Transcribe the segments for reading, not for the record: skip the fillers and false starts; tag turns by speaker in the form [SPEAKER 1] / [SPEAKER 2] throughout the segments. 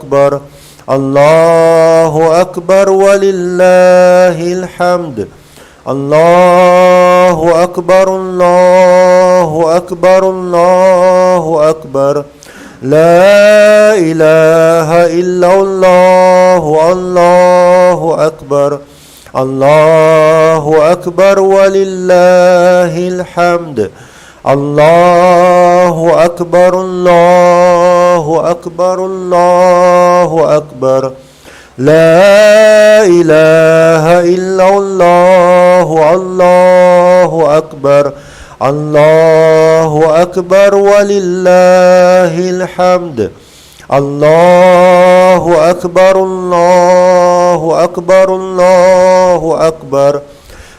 [SPEAKER 1] أكبر الله أكبر ولله الحمد الله أكبر الله أكبر الله أكبر لا إله إلا الله الله أكبر الله أكبر ولله الحمد الله أكبر الله أكبر الله أكبر لا إله إلا الله الله أكبر الله أكبر ولله الحمد الله أكبر الله أكبر الله أكبر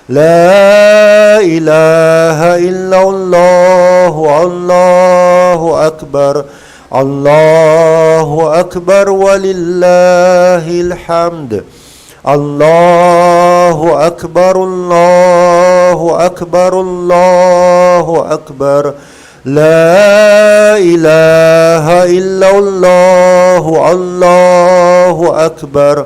[SPEAKER 1] لا إله إلا الله الله أكبر الله أكبر ولله الحمد الله أكبر الله أكبر الله أكبر لا إله إلا الله الله أكبر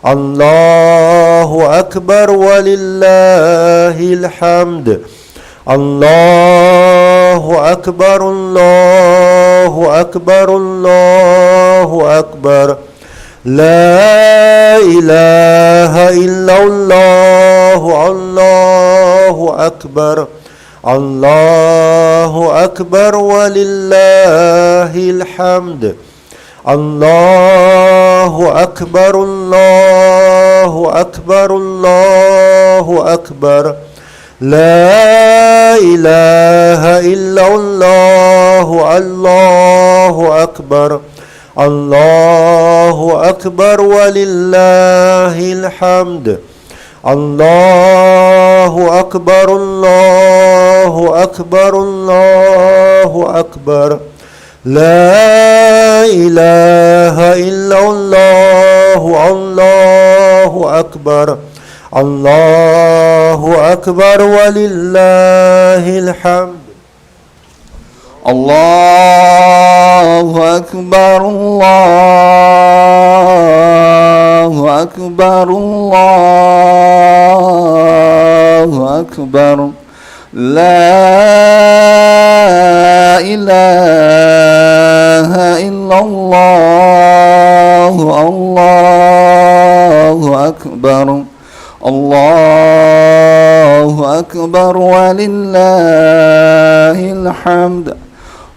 [SPEAKER 1] الله أكبر ولله الحمد الله أكبر الله أكبر الله أكبر لا إله إلا الله الله أكبر الله أكبر ولله الحمد الله أكبر الله أكبر الله أكبر لا إله إلا الله الله أكبر الله أكبر ولله الحمد الله أكبر الله أكبر الله أكبر لا إله إلا الله الله أكبر الله أكبر ولله الحمد
[SPEAKER 2] الله أكبر الله أكبر الله أكبر لا إله إلا الله الله أكبر الله أكبر ولله الحمد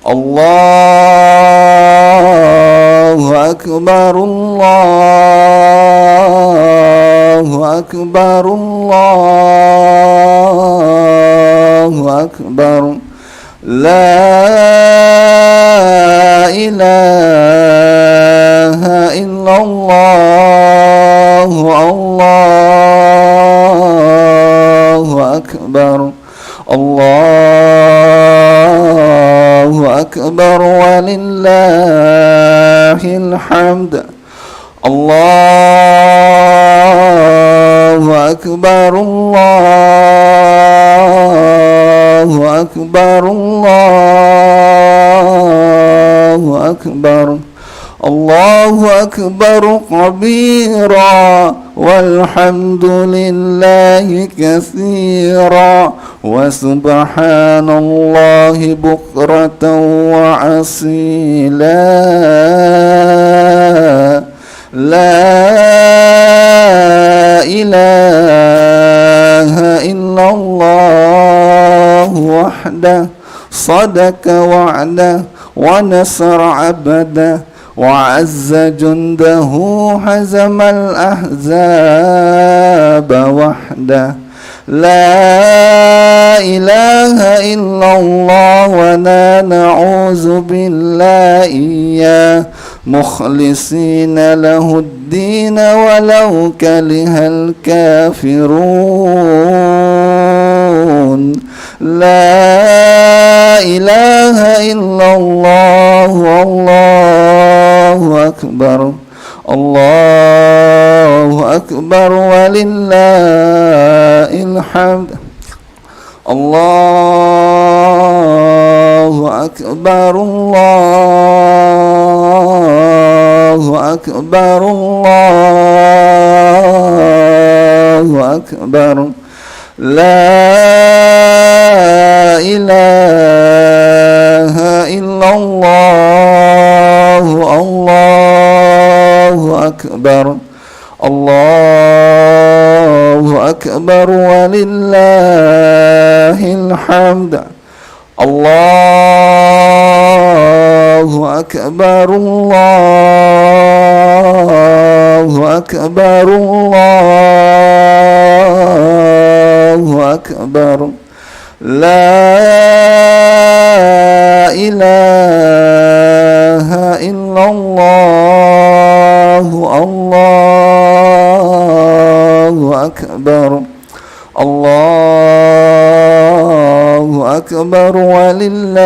[SPEAKER 2] الله أكبر الله أكبر الله أكبر لا إله إلا الله الله أكبر الله أكبر ولله الحمد الله أكبر الله أكبر الله أكبر الله أكبر كبيرا والحمد لله كثيرا وسبحان الله بكرة وأصيلا لا إله إلا الله وحده صدق وعده ونصر عبده وعز جنده هزم الأحزاب وحده لا إله إلا الله ولا نعوذ بالله إياه مخلصين له الدين ولو كره الكافرون لا إله إلا الله والله أكبر الله أكبر ولله الحمد الله أكبر الله أكبر الله أكبر لا إله إلا الله الله أكبر الله أكبر ولله الحمد الله أكبر الله أكبر الله أكبر لا إله إلا الله الله أكبر الله أكبر ولله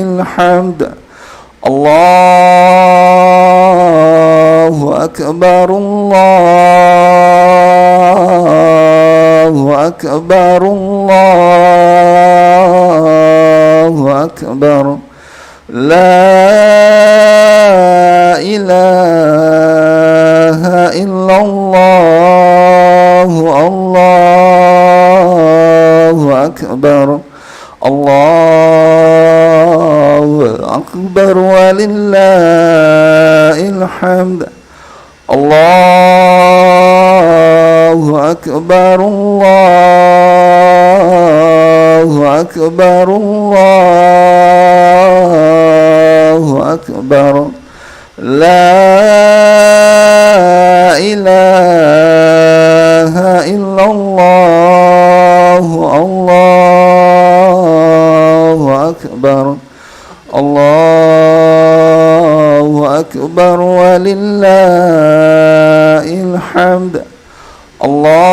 [SPEAKER 2] الحمد الله أكبر الله أكبر الله أكبر لا إله إلا الله الله أكبر الله أكبر ولله الحمد الله أكبر الله أكبر الله أكبر لا إله إلا الله الله أكبر الله أكبر ولله الحمد الله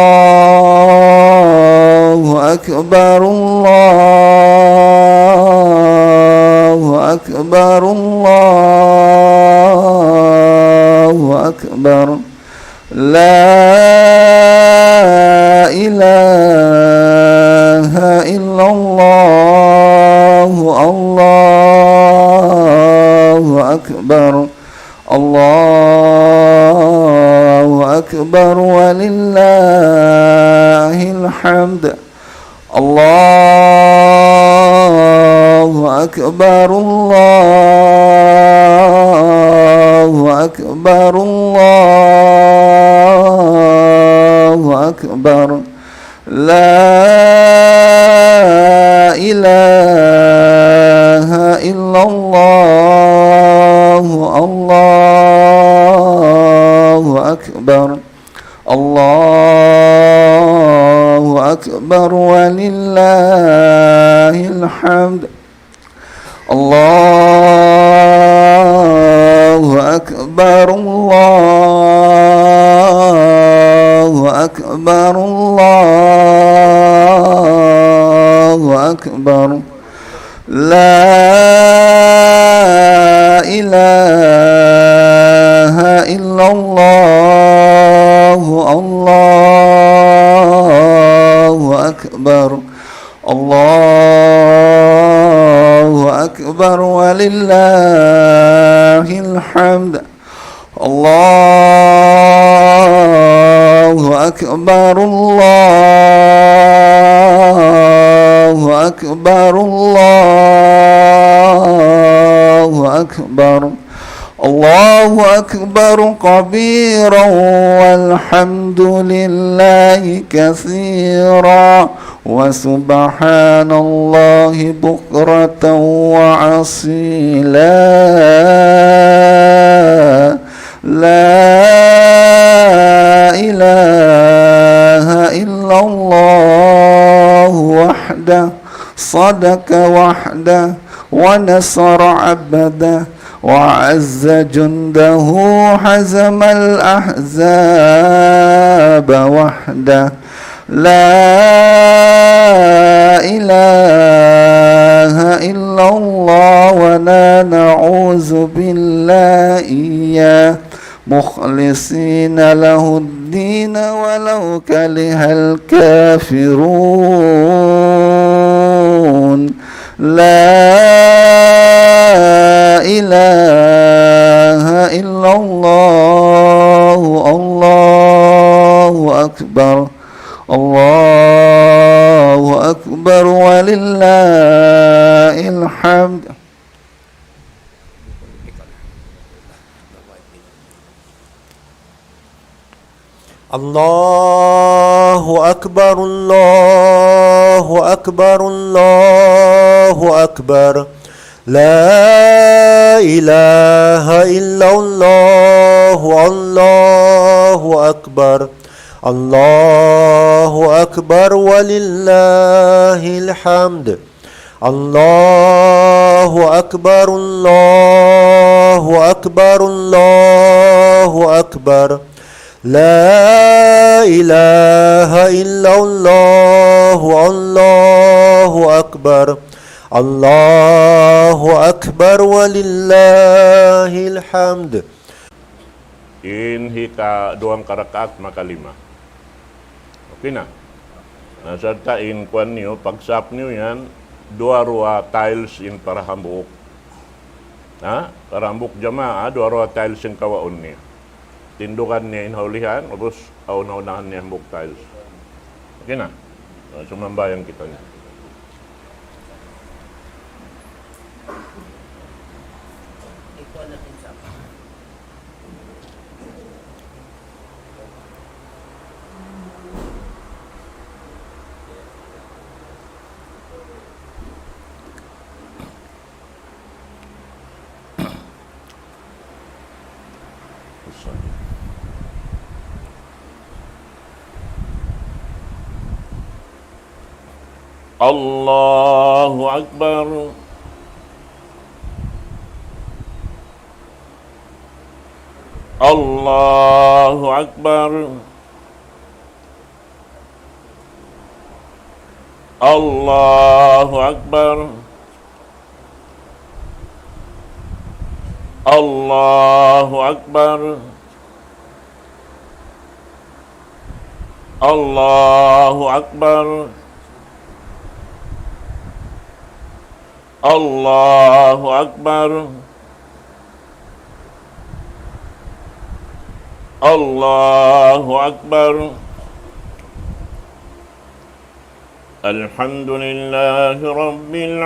[SPEAKER 2] أكبر الله أكبر الله أكبر لا إله إلا الله الله أكبر الله أكبر ولله الحمد الله أكبر الله أكبر الله أكبر لا إله إلا الله الله أكبر الله أكبر ولله الحمد الله أكبر الله أكبر الله أكبر لا إله إلا الله الله أكبر الله أكبر ولله الحمد الله أكبر الله أكبر الله أكبر الله أكبر كبيرا والحمد لله كثيرا وسبحان الله بكرة وعصيلا لا إله إلا الله وحده صدق وحده ونصر عبده وعز جنده حزم الأحزاب وحده لا إله إلا الله ولا نعوذ بالله إياه مخلصين له الدين ولو كره الكافرون لا إله إلا الله الله أكبر الله أكبر ولله الحمد.
[SPEAKER 1] الله أكبر الله أكبر الله أكبر لا إله إلا الله الله أكبر الله أكبر ولله الحمد. الله أكبر الله أكبر الله أكبر لا إله إلا الله الله أكبر الله أكبر ولله الحمد.
[SPEAKER 3] In hika duang karakaat maka 5. Okay na. Nasarta in kwan niyo, pagsap niyo yan, 2 rua tiles in parahambuk. Ha? Parahambuk jamaah, 2 rua tiles in kawaon niyo. Tindukan niya in haulihan, tapos auna-unahan niya hambuk tiles. Okay na. Sumambayang kita niya. Allahu Akbar. Allahu Akbar. Allahu Akbar. Allahu Akbar. Allahu Akbar. Allahu Akbar. Allahu Akbar. Alhamdulillahi Rabbil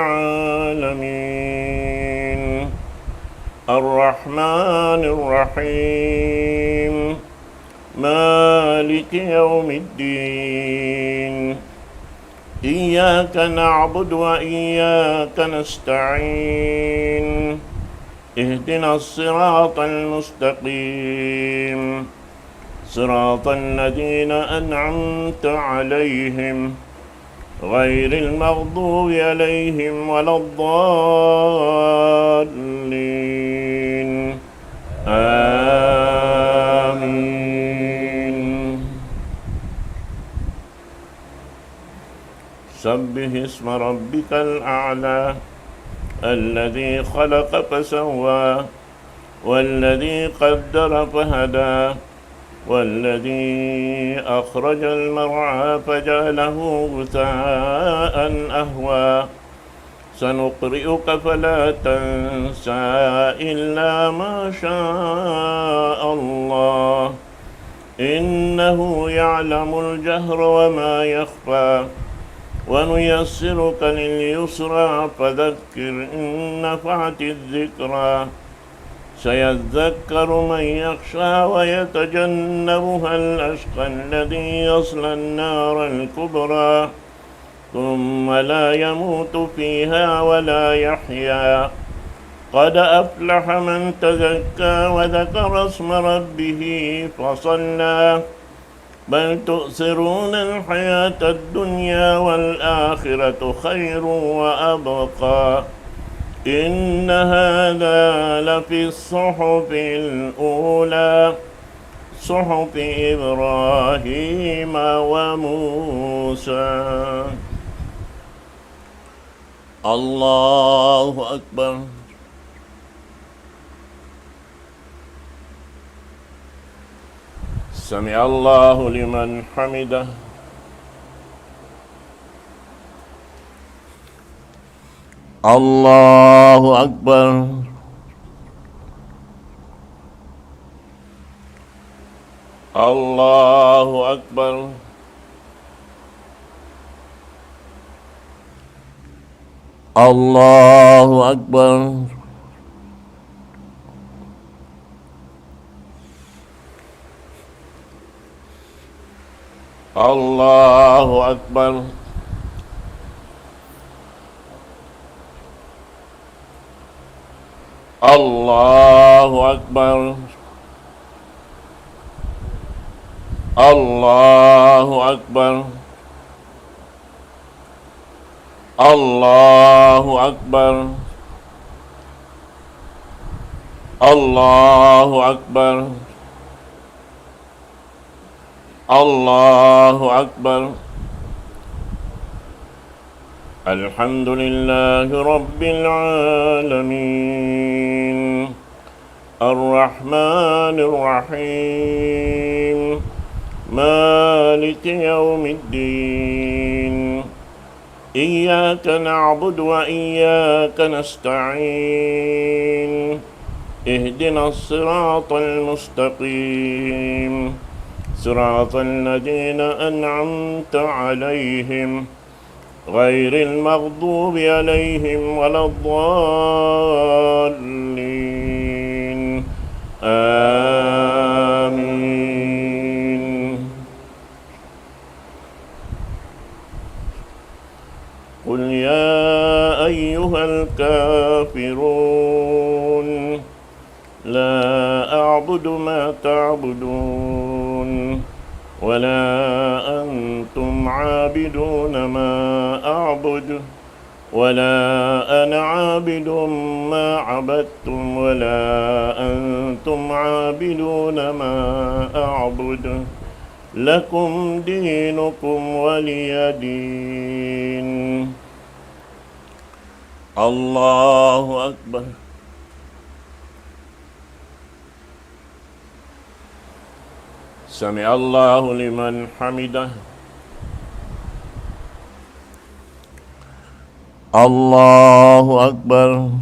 [SPEAKER 3] Alamin. Ar-Rahmanir Rahim. Maliki Yawmiddin. إياك نعبد وإياك نستعين اهدنا الصراط المستقيم صراط الذين أنعمت عليهم غير المغضوب عليهم ولا الضالين آمين. سبح اسم ربك الأعلى الذي خلق فسوى والذي قدر فهدى والذي أخرج المرعى فجعله غثاء أهوى سنقرئك فلا تنسى إلا ما شاء الله إنه يعلم الجهر وما يخفى ونيسرك لليسرى فذكر إن نفعت الذكرى سيذكر من يخشى ويتجنبها الأشقى الذي يصلى النار الكبرى ثم لا يموت فيها ولا يحيا قد أفلح من تزكى وذكر اسم ربه فصلى بل تؤثرون الحياة الدنيا والآخرة خير وأبقى إن هذا لفي الصحف الأولى صحف إبراهيم وموسى. الله أكبر. سمع الله لمن حمده. الله أكبر. Allahu Akbar. Allahu Akbar. Allahu Akbar. Allahu Akbar. Allahu Akbar. Allahu Akbar. Allahu Akbar. Allahu Akbar. Alhamdulillahi Rabbil Alamin. Ar-Rahmanir Rahim. Maliki Yawmiddin. Iyyaka na'budu wa iyyaka nasta'in. Ihdinas siratal mustaqim. Siratal ladzina an'amta 'alaihim ghairil maghdubi 'alaihim waladdallin. Amin. Qul ya ayyuhal kafirun la a'budu ma ta'budun wa la antum 'abiduna ma a'budu wa la ana 'abidun ma 'abadtum wa la antum 'abiduna ma a'budu lakum dinukum waliyadin. Allahu Akbar. Sami Allahu liman hamidah. Allahu Akbar.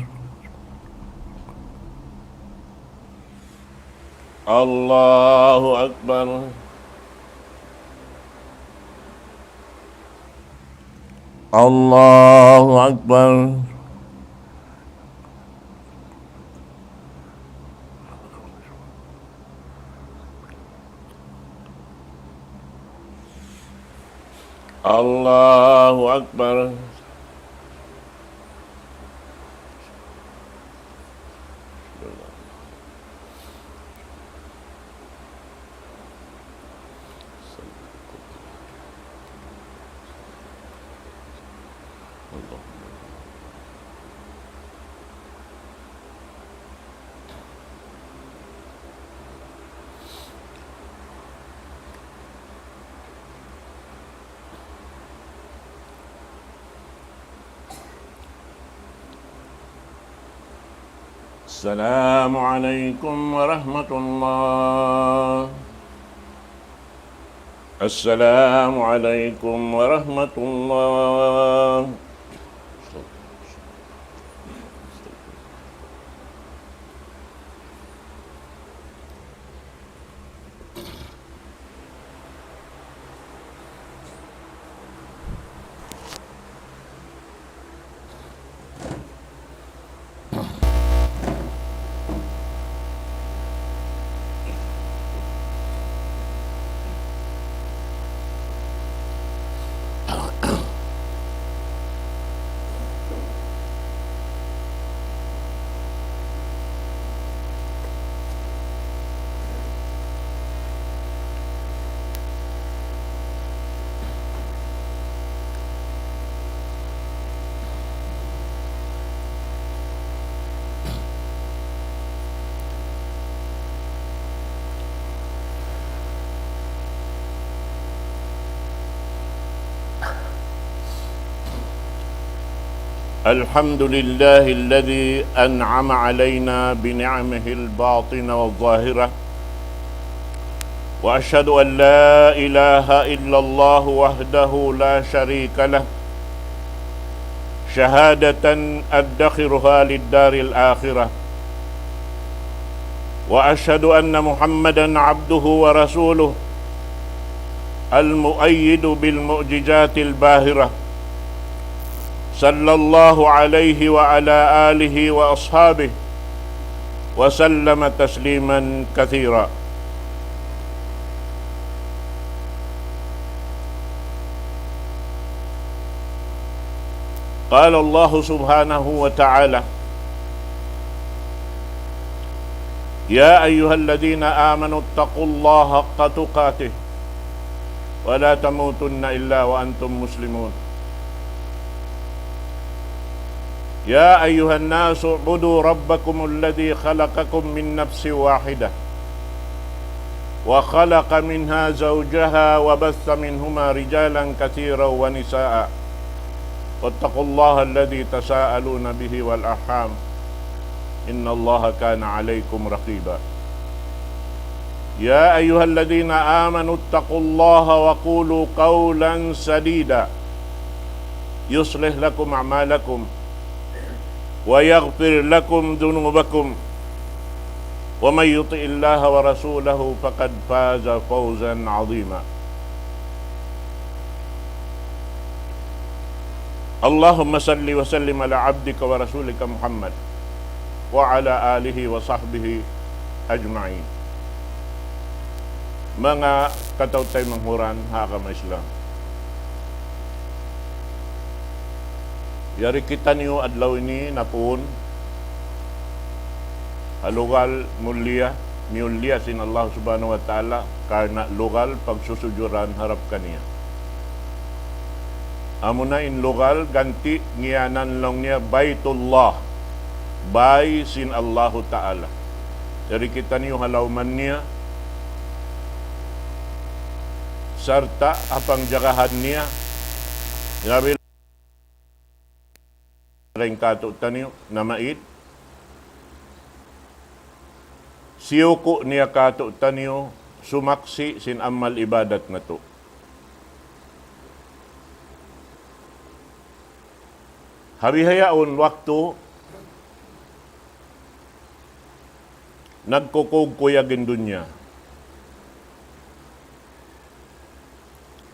[SPEAKER 3] Allahu Akbar. Allahu Akbar. Allahu Akbar. Assalamualaikum warahmatullahi. Assalamualaikum warahmatullahi. الحمد لله الذي أنعم علينا بنعمه الباطنة والظاهرة، وأشهد أن لا إله إلا الله وحده لا شريك له شهادة أدخرها للدار الآخرة، وأشهد أن محمدًا عبده ورسوله المؤيد بالمعجزات الباهرة صلى الله عليه وعلى آله وأصحابه وسلم تسليما كثيرا. قال الله سبحانه وتعالى: يا أيها الذين آمنوا اتقوا الله حق تقاته ولا تموتن إلا وأنتم مسلمون. يا أيها الناس اعبدوا ربكم الذي خلقكم من نفس واحدة وخلق منها زوجها وبث منهما رجالا كثيرا ونساء واتقوا الله الذي تساءلون به والأرحام إن الله كان عليكم رقيبا. يا أيها الذين آمنوا اتقوا الله وقولوا قولا سديدا يصلح لكم أعمالكم ويغفر لكم ذنوبكم ومن يطع الله ورسوله فقد فاز فوزا عظيما. اللهم صل وسلم على عبدك ورسولك محمد وعلى آله وصحبه أجمعين. Mga katautay manghuran, hakam Islam. Yari kita niyo adlaw ini napun alugal mulia sin Allah subhanahu wa ta'ala karena lugal pagsusujuran harap kaniya. Amuna in lugal ganti ngiyanan lang niya Baitullah, bay sin Allah ta'ala. Yari kita niyo halauman niya serta apang jagahan niya ngabil rengkato tanyo na mait siyoko niya kato tanyo sumaksi sin amal ibadat na to. Habihayaon waktu nagkukugkuyagin dunya.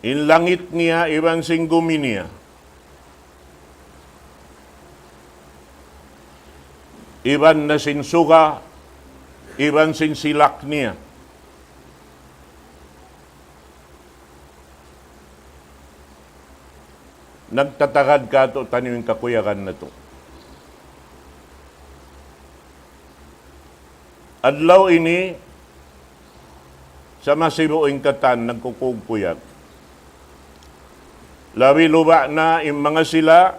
[SPEAKER 3] In langit niya, iban sing gumi niya. Iban na sin suga, iban sin silak niya. Nagtatagad ka to tanyo yung kakuyakan na to. Adlaw ini, sa masibuing katan, nagkukugkuyag. Labi luba na yung mga sila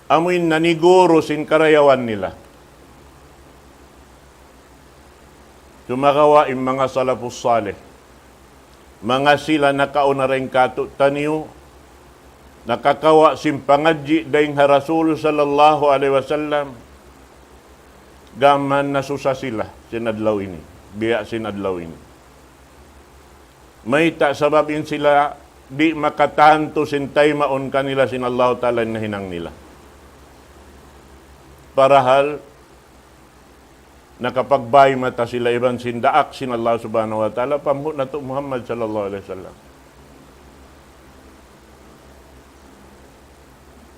[SPEAKER 3] amuin naniguro sin karayawan nila. Tumakawa yung mga salafus salih. Mga sila nakauna rin kato taniyo, nakakawa sin pangadji daing Rasul sallallahu alaihi wasallam, gaman nasusa sila sinadlaw ini, biya sinadlaw ini. May ta sababin sila di makatanto sintay maon kanila sin Allah Ta'ala na hinang nila. Parahal, nakapagbay mata sila iban sindaak sin Allah Subhanahu wa Ta'ala, pamhut na to Muhammad sallallahu alaihi wasallam.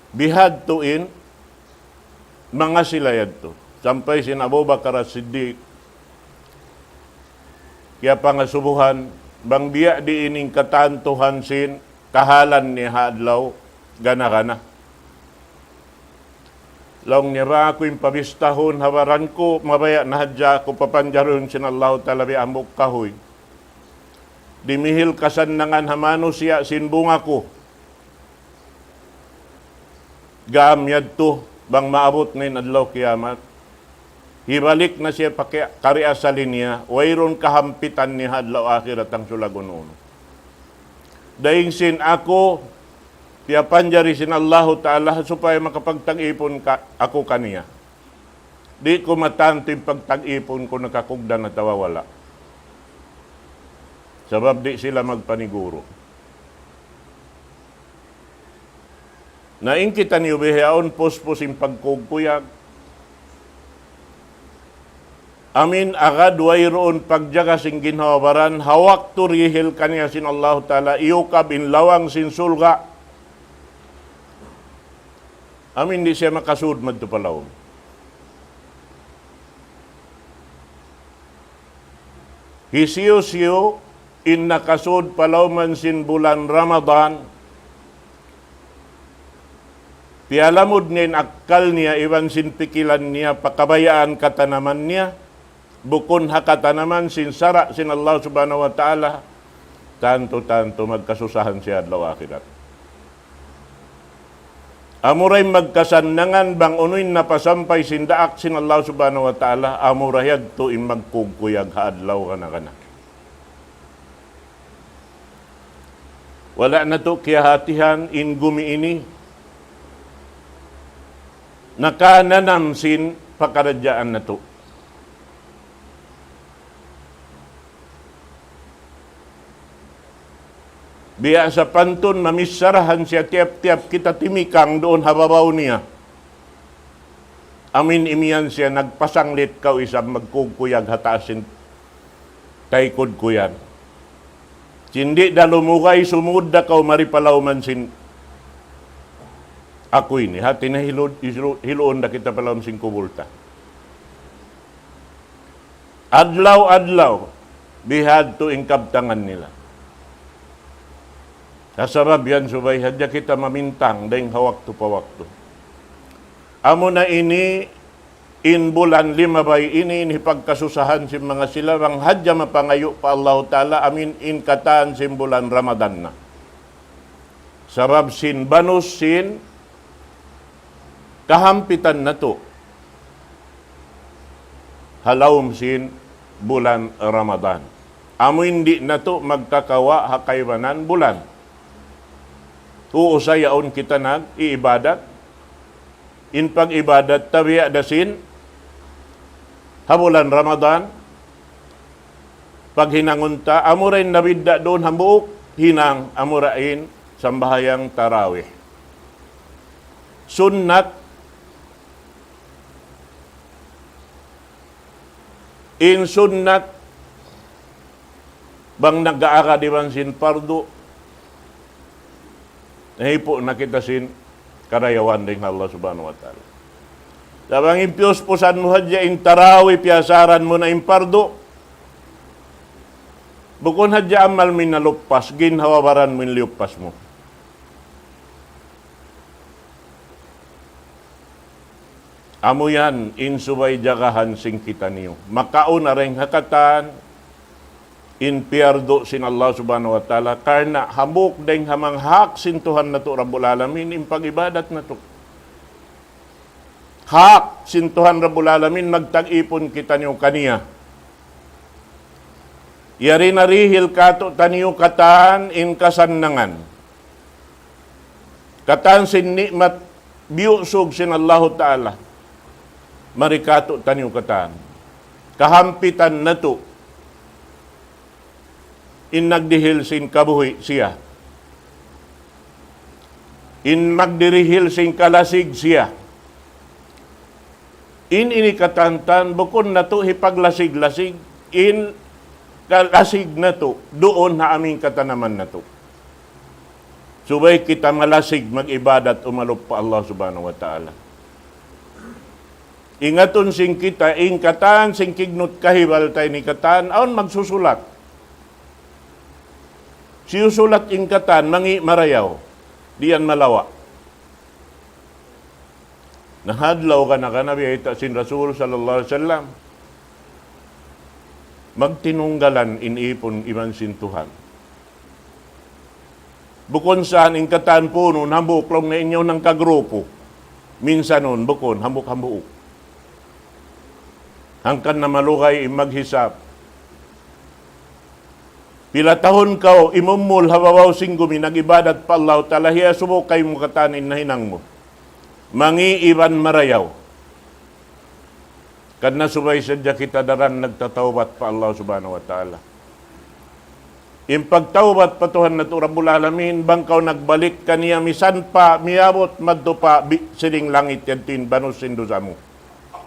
[SPEAKER 3] Bihad tuin, mga sila yadto. Sampay sin Abu Bakar as-Siddiq, kaya pangasubuhan, bang biya di ining katantuhan sin kahalan ni hadlaw gana-gana. Long niya ba ako yung pabistahon, hawaran ko, mabaya na hadya ko papanjaron sin Allah Ta'ala bi ambok kahoy. Dimihil kasanangan hamano siya sin bunga ko. Gamyad to, bang maabot na yung adlaw kiamat. Hibalik na siya kariya sa linya, wayron kahampitan ni hadlaw akhirat ang sulagon uno. Daing sin ako, tiyapanjari sin Allah Ta'ala, supaya makapagtag-ipon ako kaniya. Di ko matanto yung pagtag-ipon ko nakakugda na tawawala. Sabab di sila magpaniguro. Naing kita ni ubihaon pospos yung pagkugkuyag. Amin agad wayroon pagjaga sing ginhawabaran hawak turihil kaniya sin Allah Ta'ala iukab in lawang sin sulga. Amin di siya makasud madto palawom. Hisiyo-siyo in nakasud palawman sin bulan Ramadan. Pialamod niya in akal niya iwan sin pikilan niya pakabayaan katanaman niya. Bukon hakatanaman sin sara sin Allah subhanahu wa ta'ala, tanto magkasusahan siya adlaw akhirat. Amuray magkasannangan bang unoy napasampay sin daak sin Allah subhanahu wa ta'ala, amurayag to in magkugkuyag haadlaw kana. Wala na to kiyahatihan in gumiini. Nakananam sin pakaradyaan na to. Biya sa pantun, mamisarahan siya tiap-tiap kita timikang doon hababaw niya. Amin imiyan siya, nagpasanglit kaw isang magkugkuyag hatasin taykod kuyan. Sindi da lumukay, sumud da kaw maripalaw man sin ako ini. Hati na hiloon da kita palawam sin kubulta. Adlaw, bihad to ingkabtangan nila. Nasarab yan subay, hadya kita mamintang dahing hawakto pawakto. Amo na ini, in bulan 5 bay ini pagkasusahan si mga silawang hadya mapangayo pa Allah Ta'ala, amin in kataan si bulan Ramadan na. Sarab sin banus sin, kahampitan na to. Halawm sin bulan Ramadan. Amo hindi na to magkakawa hakaywanan bulan. Uusayaon kita nag-iibadat. In pag-ibadat, tabiya dasin, habulan Ramadan, pag hinangunta, amurain nabidda doon hambuok, hinang amurain sambahayang tarawih. Sunnat, in sunnat, bang nag-aaka di bang sin pardo, nahipo na kita sin karayawan din Allah subhanahu wa ta'ala. Sabang impiyos po saan mo hadya in tarawi piyasaran mo na impardo. Bukon hadya amal min nalupas, ginhawabaran min liupas mo. Amo yan, insubay jagahan sing kita niyo. Makaon na rin hakatan, in pierdo sin Allah subhanahu wa ta'ala, karna hamuk deng hamang hak sintuhan na to Rabbul Alamin, in pag-ibadat na to. Hak sintuhan Rabbul Alamin, magtag-ipon kita niyo kaniya. Yari narihil kato taniyo kataan in kasannangan. Kataan sin nikmat biyusog sin Allah ta'ala. Marikato taniyo kataan. Kahampitan na to. In nagdihil sin kabuhi siya. In magdirihil sin kalasig siya. In inikatantan, bukon na to hipaglasig-lasig, in kalasig na to, doon na aming katanaman na to. Subay kita malasig, mag-ibadat, umalop pa Allah subhanahu wa ta'ala. Ingaton sing kita, in kataan, sing kignot kahibal tayo ni kataan, aon magsusulat. Siyusulat ingkatan, mangi marayaw, diyan malawa. Nahadlaw ka na kanabi, ita sin Rasul sallallahu alaihi wasallam. Magtinunggalan inipon iman sintuhan. Bukon saan ingkatan po nun, hambuklong na inyo ng kagrupo. Minsan nun, bukon, hambuk-hambuk. Hangkan na malukay, maghisap. Pila tahon kao imumul hababaw singgumi nag-ibadat pa Allah ta'ala hiya subukay mo katanin na hinang mo. Mangi iban marayaw. Kad nasubay sadya kita daran nagtatawbat pa Allah subhanahu wa ta'ala. Impagtawbat patuhan na to Rabbul Alamin, bangkaw nagbalik kaniya misan pa, miyabot madto pa, siling langit yan tin banus sindusa mo.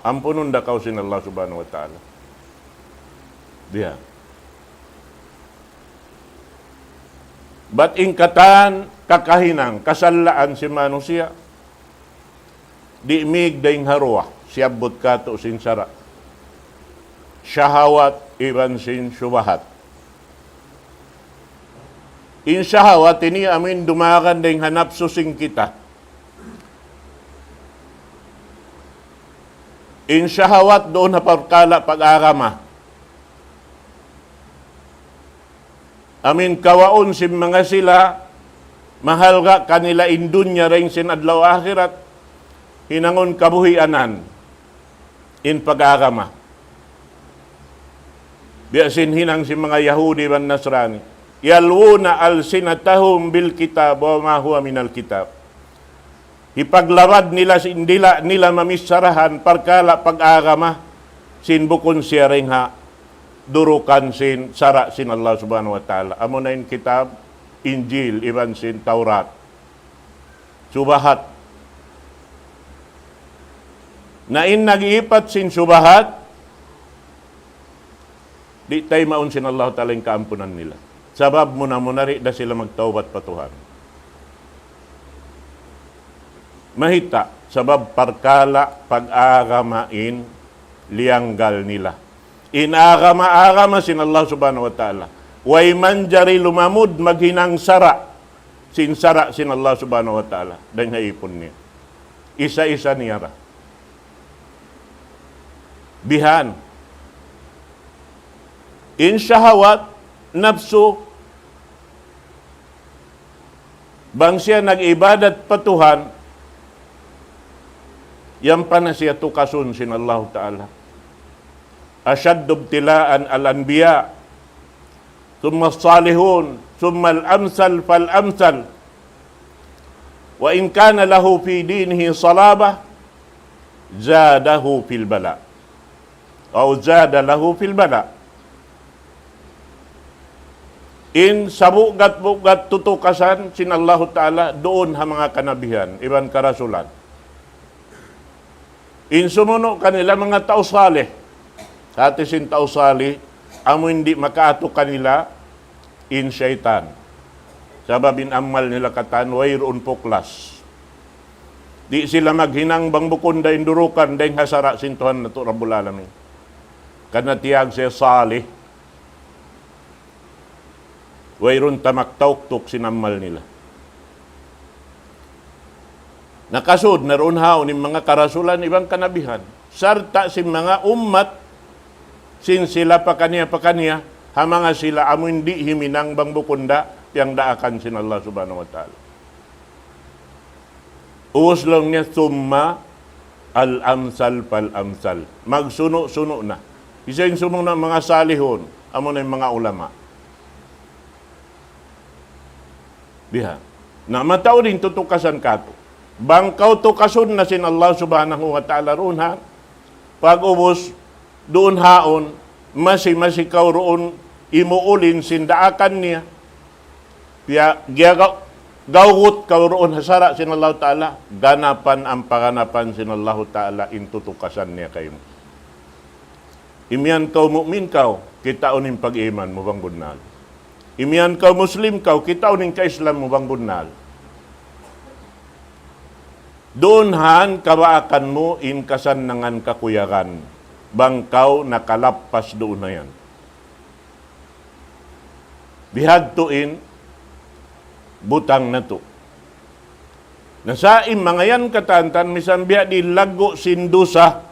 [SPEAKER 3] Ampunon da kaw sin Allah subhanahu wa ta'ala. Diya. Bat ingkatan kakahinang kasalaan si manusia di mig daing harwa siyabot kato sin sara syahawat iban sin syubahat. In syahawat ini amin dumakan daing hanap susing kita. In syahawat doon naparkala pag-arama. Amin kawaon si mga sila, mahal ka kanila indunya rin sin adlaw akhirat, hinangon kabuhianan in pag-agama. Biasin hinang si mga Yahudi ban Nasrani, yalwuna alsinatahum bil kitab wa ma huwa minal kitab. Ipaglawad nila sin dila nila mamisarahan parkala pag-agama sin bukon siya rin ha durukan sin sara sin Allah subhanahu wa ta'ala. Amo na yung kitab, Injil, iban sin Taurat. Subahat. Na in nag-iipat sin subahat, di tayo maun sin Allah ta'ala yung kaampunan nila. Sabab muna rin na sila magtawbat patuhan. Mahita, sabab parkala pag-agamain lianggal nila. Inagama-agama sin Allah subhanahu wa ta'ala. Way manjari lumamud maghinang sara. Sin sara sin Allah subhanahu wa ta'ala. Dan haipon niya. Isa-isa niya ra. Bihan. In syahawat, nafsu, bang siya nag-ibadat patuhan, yang pa na siya tukasun sin Allah ta'ala. Asyaddu ibtilaan al-anbiya, thumma salihun, thumma al-amsal fal-amsal. Wa in kana lahu fi dinihi salabah, zadahu fil bala. O zada lahu fil bala. In sabugat-bugat tutukasan sin Allah Ta'ala, doon ha mga kanabihan, iban karasulan. In sumuno kanila mga tao salih, Hati sin tao sali, amo hindi makaato kanila in syaitan. Sababin amal nila katan, wayroon puklas. Di sila maghinang bang bukunda indurukan, dahil hasara sin Tuhan na ito, Rabbul Alamin. Kanatiyag siya sali. Wayroon tamak-tauk-tuk sin amal nila. Nakasud, naroon haon ng mga karasulan, ibang kanabihan. Sarta sin mga ummat, sin sila pakaniya, hamanga sila amo hindi himinang bang bukunda, yang daakan sin Allah subhanahu wa ta'ala. Uwas lang niya, summa al-amsal pal-amsal. Magsuno-suno na. Isa yung sumong na mga salihon, amo na yung mga ulama. Diha. Na matao din tutukasan kato. Bangkaw tukasun na sin Allah subhanahu wa ta'ala roon ha. Pag-ubos, doon haon, masikaw roon imuulin sindaakan niya. Kaya gawut ka roon hasara sin Allah Ta'ala, ganapan ang paganapan sin Allah Ta'ala intutukasan niya kayo. Imian kau mu'min kau, kita uning pag-iman mo bang bunal. Imian kau muslim kau, kita uning ka-Islam mo bang bunal. Doon han kabaakan mo in kasanangan kakuyagan. Bangkaw nakalapas doon na yan. Bihadtuin, butang na to. Nasaim mga yan katantan, misambia di lago sindusa,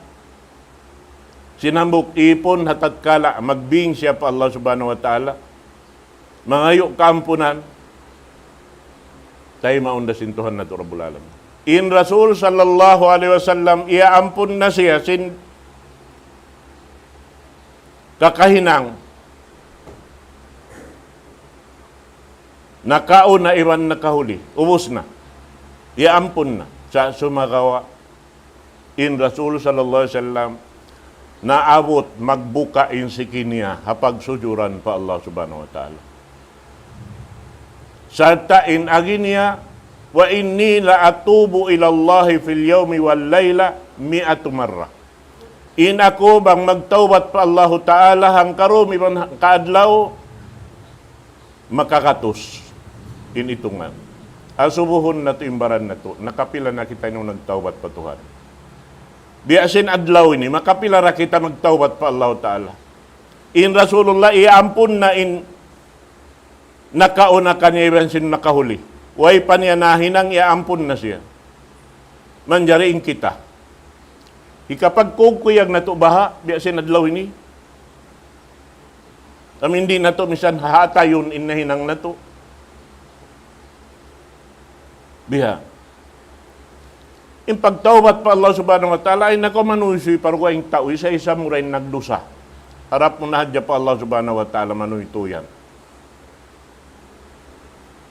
[SPEAKER 3] sinambok ipon hatatkala, magbing siya pa Allah subhanahu wa ta'ala, mangayo kampunan, tayo maunda sintuhan na to, Rabbul Alamin. In Rasul sallallahu alaihi wasallam, iaampun na siya sin kakahinang nakaon na iwan nakahuli, ubos na, iampun na sa sumagawa. In Rasul sallallahu alaihi wasallam, naabot magbuka in sikinya hapag sujuran pa Allah subhanahu wa ta'ala. Sarta in aginya, wa inni la atubu ila Allah fil yawmi wal layla mi'atu marra. In ako bang magtawbat pa Allahu Ta'ala hang karom ibang kaadlaw makakatus. In itungan. Asubuhon na to imbaran na to. Nakapila na kita nung nagtawbat pa Tuhan. Di asin adlaw ini, makapila ra kita magtawbat pa Allahu Ta'ala. In Rasulullah, iampun na in nakauna kanya iban sin nakahuli. Way pa niya nahinang iampun na siya. Manjariin kita. Ikapag kukuyag na to baha, biya adlaw ini. Hindi na to, misan hata yun inahinang na to. Biha. In pagtawbat pa Allah subhanahu wa ta'ala, ay nakamanusoy parwaing tao, isa-isa mo rin nagdusa. Harap mo na hadya pa Allah subhanahu wa ta'ala, manuy tuyan.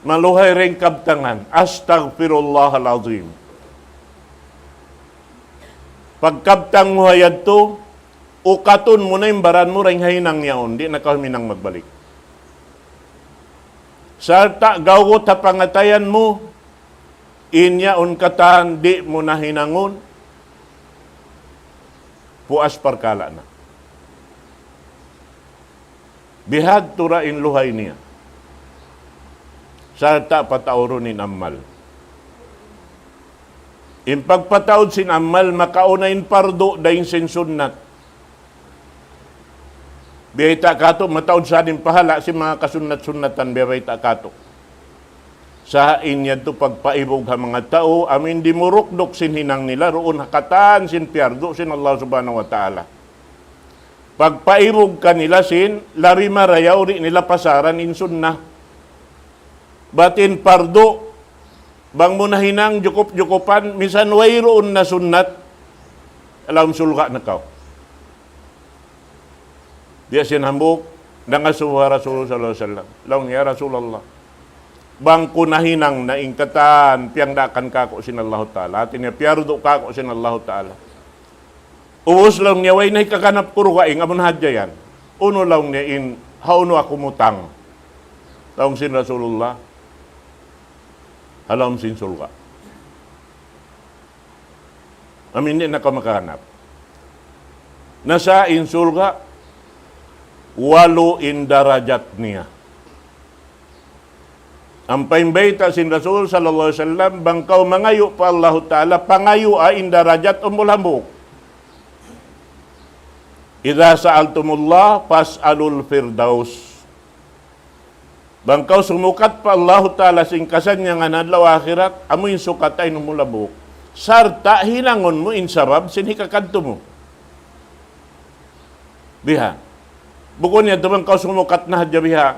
[SPEAKER 3] Maluhay rin kabtangan, astaghfirullahalazim. Pagkabtang mo hayad to, ukaton mo na yung baran mo rin hainang yaon, di na kahuminang magbalik. Sarta, gawot ha pangatayan mo, inyaon katahan, di mo na hinangon, puas parkala na. Bihad turain luhay niya. Sarta pataurunin amal. In pagpataod sin amal, makaunain pardo dahin sin sunnat. Biyayta kato, mataod sa ating pahala si mga kasunat-sunnatan, biyayta kato. Sa inya to pagpaibog ha mga tao, amin di murukdok sin hinang nila, roon hakatan sin piardo sin Allah subhanahu wa ta'ala. Pagpaibog kanila sin, larima rayaw di nila pasaran in sunnah. Batin pardo, bang mo na hinang jukup-jukupan, misan way roon na sunnat, alam sulga na kao. Diya sinambok, nangasuha Rasulullah sallallahu alaihi wasallam. Laung ya Rasulullah. Bang kunahinang na ingkatan, piyang dakan kako sin Allah Ta'ala. Atin niya, piyardo kako sin Allah Ta'ala. Uwos lang niya, way na ikakanap kuruwaing, amon hadya yan. Uno lang niya in, hauno ako mutang. Laung sin Rasulullah, alam sin sulga. Amin din na ka makahanap. Nasa in sulga, walo in darajat niya. Ang paimbayta sin Rasul sallallahu alaihi wasallam, bangkaw mangayo pa Allah Ta'ala, pangayo in darajat umulambok. Idza sa'altumullah fas'alul firdaus. Bangkaw sumukat pa Allah Ta'ala singkasan niya nga nadlaw akhirat, amoy sukat ay numulabok. Sarta hinangon mo insarab, sinhikakadto mo. Biha. Bukod niya, bangkaw sumukat na hadya biha.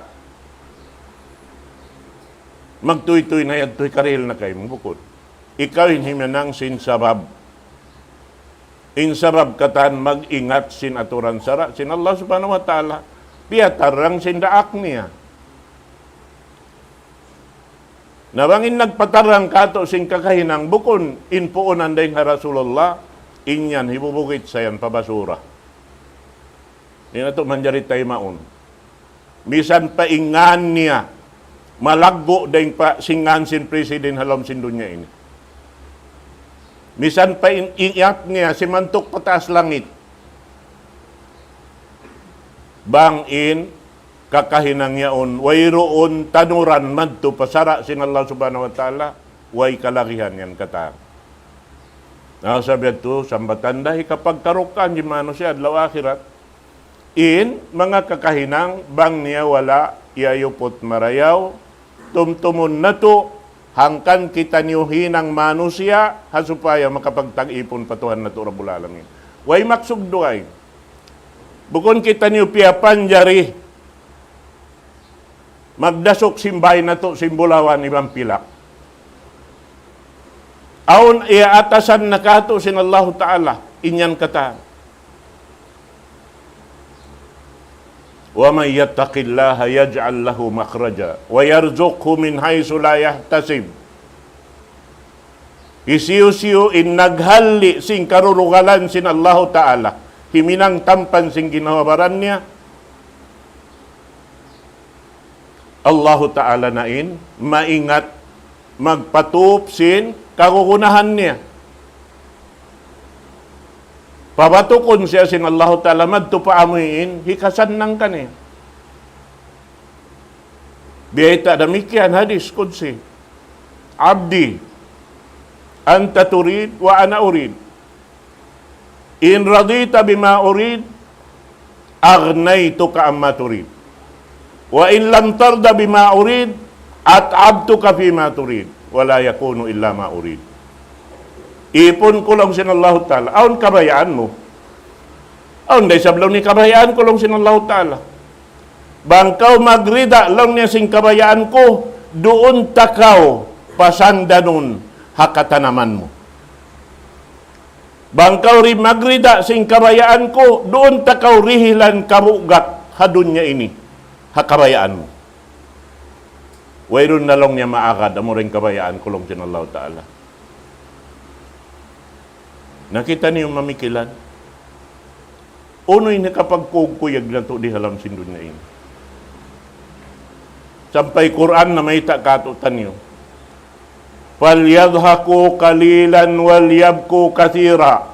[SPEAKER 3] Magtuy-tuy na yan, tuy karil na kayo mong bukod. Ikaw hinhimanang sinsarab. Insarab katan mag-ingat sin aturan sara. Sin Allah subhanahu wa ta'ala. Piyatarang sindaak niya. Nabangin nagpatarang kato sing kakahinang bukon inpuunan dahing Rasulullah inyan hibubugit sayan pabasura. Di na to manjari tayo maun. Bisan paingan niya malaggo dahing pa singan sin president halam sin dunya ini. Bisan paingat niya si mantok pataas langit. Bangin kakahinang yaon, way roon tanuran madto pasara sin Allah subhanahu wa ta'ala, way kalakihan yan kata. Sabi ito, sambatan dahi kapag karukan, di mano siya, adlaw akhirat, in mga kakahinang, bang niya wala, iayupot marayaw, tumtumon na to, hangkan kita niyo hinang manusia, hasupaya makapagtag-ipon patuhan na to Rabbul Alamin. Way maksugduay. Bukon kita niyo piyapan jari, magdasok simbay na to simbulawan ibang pilak. Aun iaatasan na kato sin Allah Ta'ala, inyan kata. Wa may yattaqillaha yaj'al lahu makhraja wa yarzuqhu min haythu la yahtasib. Isiyo-siyo in naghalli sing karurugalan sin Allah Ta'ala, himinang tampan sing ginawabaran niya, Allah Ta'ala nain, maingat, magpatupsin, kakukunahan niya. Pabatukon siya sin Allah Ta'ala, madto pa amuin, hikasan nang kani. Biyayta demikian hadis kudsi. Abdi, anta turid wa ana urid. In radita bima urid, aghnaytuka amma turid. Wa in lam tarda bima urid, at'abtuka fima turid. Wala yakunu illa ma urid. Ipon ko lang sin Allah Ta'ala. Aun kabayaan mo. Aun day sablaw ni kabayaan ko lang sin Allah Ta'ala. Bangkaw magrida lang niya sing kabayaan ko, doon takaw pasanda nun hakatanaman mo. Bangkaw rin magrida sing kabayaan ko, doon takaw rihilan karugat hadun niya ini hakabayaan mo. Wayron na lang niya maagad amo rin kabayaan ko lang sin Allah Ta'ala. Nakita niyo mamikilan? Uno'y nakapagkugkuyag na to di halam sindun na ini. Sampay Quran na may takatutan niyo. Falyadhaku kalilan walyabku kathira.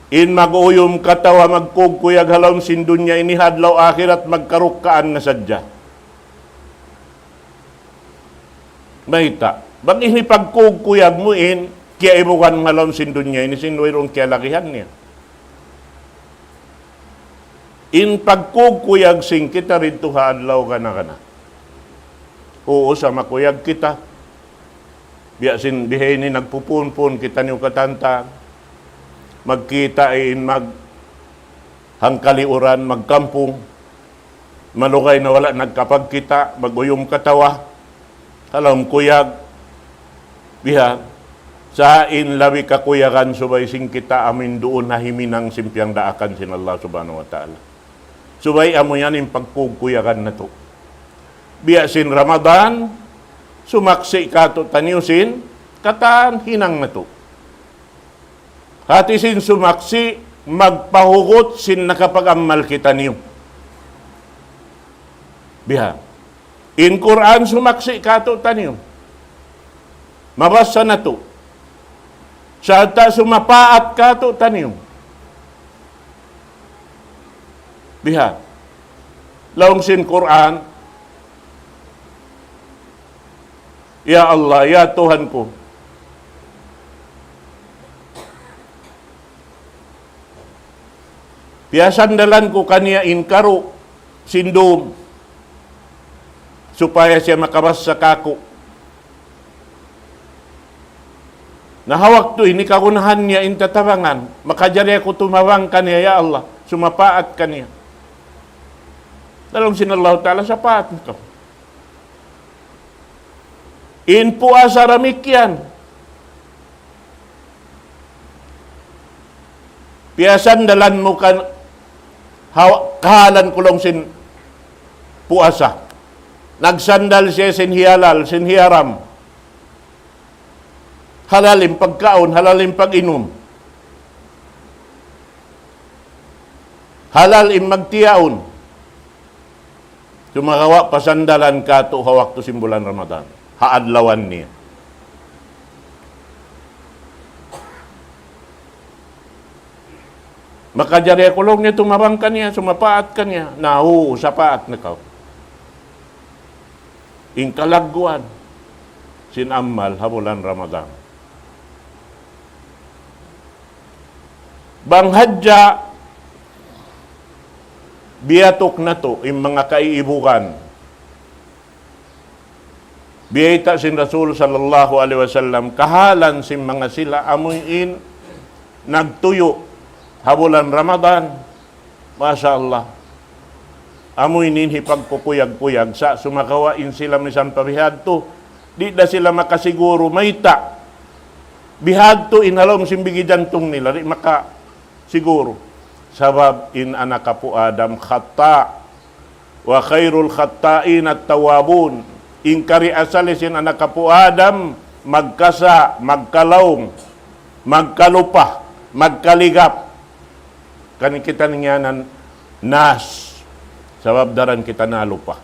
[SPEAKER 3] In mag-uyom katawa magkugkuyag halam sindun niya ini hadlaw akhirat magkarukaan na sadya. Mahita. Bang ini pagkugkuyag mo in, kaya ibukan halam sindun niya ini sinwirong kaya lakihan niya. In pagkugkuyag sing kita rito haadlaw ka na. Oo, sa makuyag kita. Biyasin bihay ni nagpupunpun kita niyo katanta. Magkita in hangkaliuran, magkampung. Malugay na wala nagkapagkita, maguyong katawa. Halam kuyag. Biha, sa labi kakuyagan subay sing kita amin doon na himinang simpyang daakan sin Allah subhanahu wa ta'ala. Subay amo yan yung pagkugkuyagan na to. Biyasin Ramadan, sumaksi ka to taniusin, kataan hinang na to. Hati sin sumaksi, magpahugot sin nakapag-amal kita niyo. Biha. In Quran, sumaksi ka to taniyo. Mabasa na to. Sa ta sumapaat ka to taniyo. Biha. Laong sin Quran, Ya Allah, Ya Tuhan ko, piyasandalan ko kaniya inkaro sindom supaya siya makabas sa kako. Nahawak to, ini kagunahan niya intatabangan. Makajari ako tumawang kaniya, Ya Allah, sumapaat kaniya. Dalong sinallahu ta'ala sa paat nito. In puasa ramikyan. Piyasan dalan mo kahalan kulong sin puasa. Nagsandal siya sin hialal, sin hiaram. Halalim pagkaon, halalim pag-inom. Halal im magtiyaon. Sumakawa pasandalan ka to hawak to simbulan Ramadan. Haadlawan niya. Makajari kulong niya, tumabang ka niya, sumapaat ka niya. Nahu, sapaat na ka. Ingkalagguan, sinamal, habulan Ramadan. Banghadya, biyatok na to, yung mga kaiibukan. Biyayta sin Rasul sallallahu alaihi wasallam, kahalan sin mga sila, amuin, nagtuyo, habulan Ramadan, Masya Allah. Amoy ninhi pagkukuyag-kuyag sa sumakawain sila misan pabihadto. Di na sila makasiguro, mayta. Bihadto inhalom simbigidantong nila, di makasiguro. Sabab in anak po Adam khata, wa khairul khata'in at tawabun. Ingkari asalisin anak po Adam, magkasa, magkalawng, magkalupa, magkaligap. Kani kita ningyanan nas, sabab daran kita nalupa.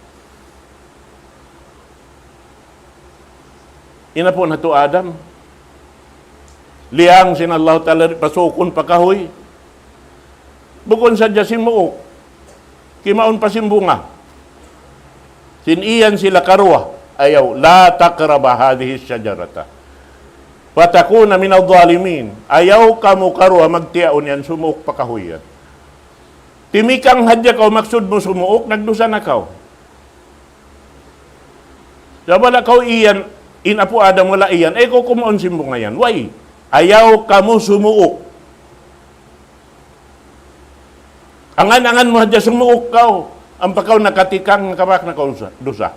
[SPEAKER 3] Ina po na to Adam. Liyang sin Allah Ta'ala pasukon pakahoy. Bukon sa jasin mo, kimaon pa simbunga. Siniyan sila karwa, ayaw, la takraba hadhihi syajarata. Patakuna min adh-dhalimin. Ayaw kamo karwa magtiaon yan, sumuok pakahoy yan. Timikang hadya kaw, maksud mo sumuok, nagdusa na kaw. Wala kaw iyan, inapo Adam wala iyan, ko kumaon simbunga yan. Why? Ayaw kamo sumuok. Angan-angan mo hadya sumuok kaw. Ang pakaw nakatikang kabak na dusa.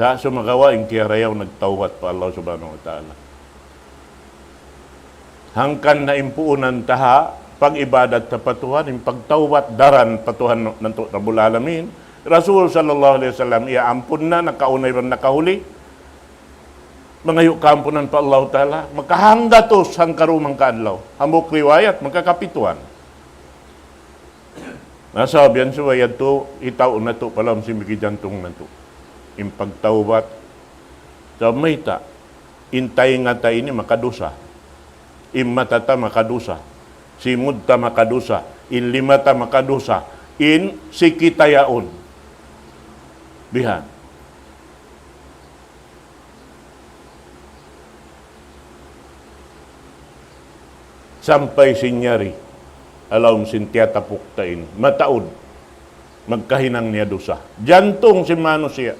[SPEAKER 3] Sa sumagawa, yung kirayaw nagtawat pa Allah subhanahu wa ta'ala. Hangkan na impuunan taha, pag-ibadat sa patuhan, yung pagtawat daran patuhan ng Rabbul Alamin. Rasul sallallahu alaihi wasallam, iampun na, nakaunay ron nakahuli. Mangayo kampunan pa Allah ta'ala. Makahanggatos ang karumang kaadlaw. Hamok riwayat, magkakapituan. Nasabihan siya yato, itaw na to, palam si Mikijantong na to. Impagtawbat, sa mayta, intay nga tayo ni makadusa. Immatata makadusa. Simudta makadusa. Inlimata makadusa. In sikitayaon. Bihan. Sampai sinyari. Alawm sintiya tapuktain, mataod, magkahinang niya dosa. Jantong si mano siya.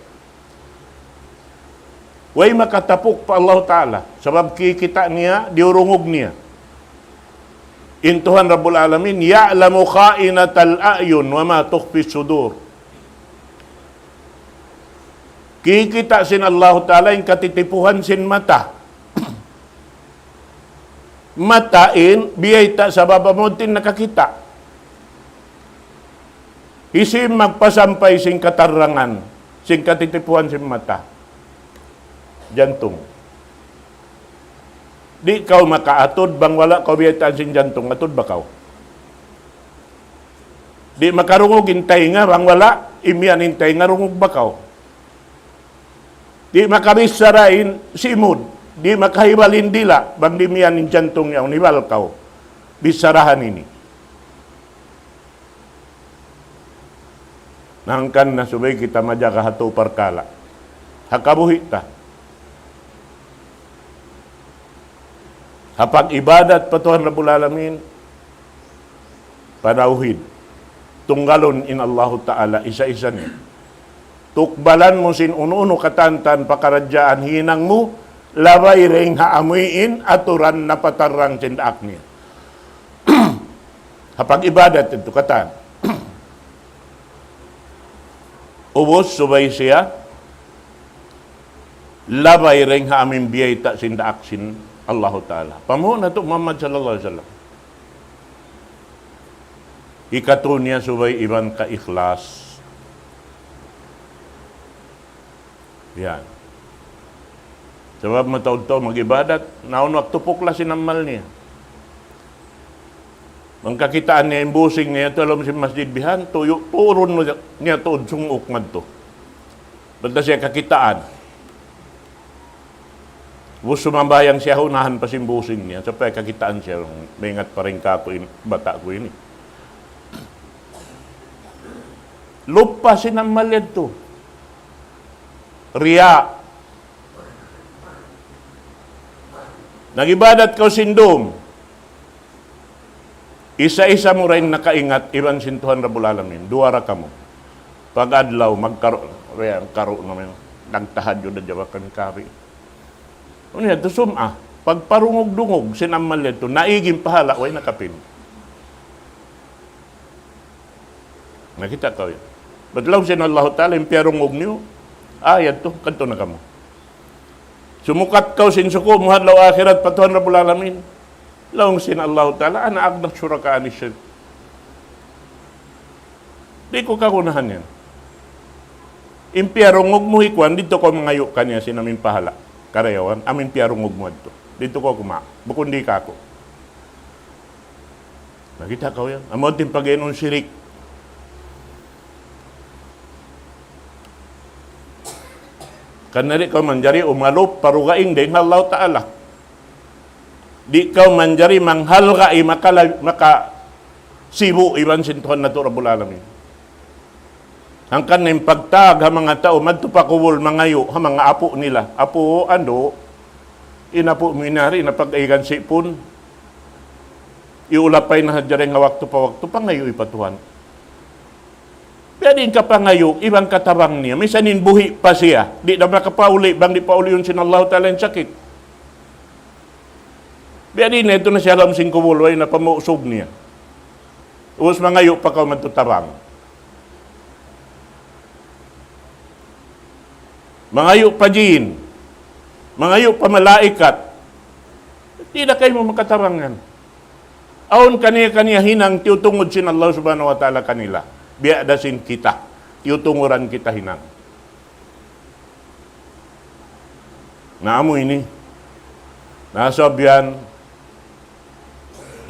[SPEAKER 3] Way makatapok pa Allah Ta'ala, sabab kikita niya, diurungog niya. Intuhan Rabbul Alamin, ya'lamu kha'inatal a'yun wa ma tukhfi sudur. Kikita sin Allah Ta'ala, yung katitipuhan sin mata. Matain, biyay ta sa babamuntin nakakita. Isim magpasampay sing katarangan, sing katitipuan sing mata. Jantong. Di kau makaatod, bang wala kau biyay ta sing jantong, atod ba kau? Di makarungog intay nga, bang wala, imyan intay nga, rungog ba kau? Di makabisarain simud. Di makahibalin dila, bang di miyan yung jantong yaw, nibal kaw. Bisarahan ini. Nangkan na subay kita majaga hato parkala. Hakabuhi ta. Hapag ibadat patuhan Rabbul Alamin, panauhid. Tunggalon in Allahu Ta'ala, isa-isa niya. Tukbalan mo sin uno-uno katantan pakaradyaan hinang mo, labay ring haamuin aturan na patarang sindaak niya. Hapag ibadat ito katan. Ubos subay siya, labay ring haamin biyay ta sindaak sin Allah Ta'ala. Pamuha na ito Muhammad sallallahu alaihi wasallam. Ikatunya subay iban ka ikhlas. Yan. Sebab mataud-taud mag-ibadat, naon magtupok la sinamal niya. Mangkakitaan niya yung busing niya, ito alam si Masjid Bihan, turon mo niya tuod sunguk man to. Basta siya kakitaan. Bus sumambayang siya, unahan pa si busing niya, sapay kakitaan siya, may ingat pa rin kako, bata ko ini. Lupa sinamal yan to. Riya. Nagibadat ka sindom. Isa-isa mo rin nakaingat, iban sintuhan Rabbul Alamin. Duwara ka mo. Pag-adlaw, karo naman. Nagtahad yun na jawa kami kari. Ano yan, ito sumah. Pagparungog-dungog, sinamal ito, naiging pahala, way nakapin. Nakita ka yun. Batlaw sin Allah Ta'ala, yung piyarungog niyo, ayat to, kanto na ka mo. Sumukat kau sin suko, muhadlaw akhirat, patuhan Rabbul Alamin. Laung sin Allah Ta'ala, ana agnak syuraka anisyan. Di ko kakunahan yan. Impiyarongog mo hikwan, dito ko mangayo kanya sinamin pahala. Karayawan, amin piyarongog mo dito. Dito ko kuma, bukun di ka ako. Nakita ka yan. Amon din pag-inon sirik. Kanari ka manjari umalop parugaing din Allah Ta'ala. Di kau manjari manghalga maka sibu iban sintuhan na to Rabbul Alamin. Hangkan na pagtag ha mga tao, madtupakubol mangayo ha mga apo nila. Apo, inapo minari, napag-aigan sipon. Iulapay na hadjari nga wakto pa ngayo ipatuhan. Pwede ka pa ngayo, ibang katabang niya. Misanin buhi pa siya. Di na makapauli, bang di pauli yun sinallahu ta'ala yung sakit. Pwede na ito na siya alam singkubul, ay napamusog niya. Uwas mangayo pa ka matutabang. Mangayo pa jin. Mangayo pa malaikat. Di na kayo makatabangan. Aon kaniya hinang tiutungod sin Allah subhanahu wa ta'ala kanila. Biadasin kita. Tiutunguran kita hinang. Naamo ini. Nasabyan.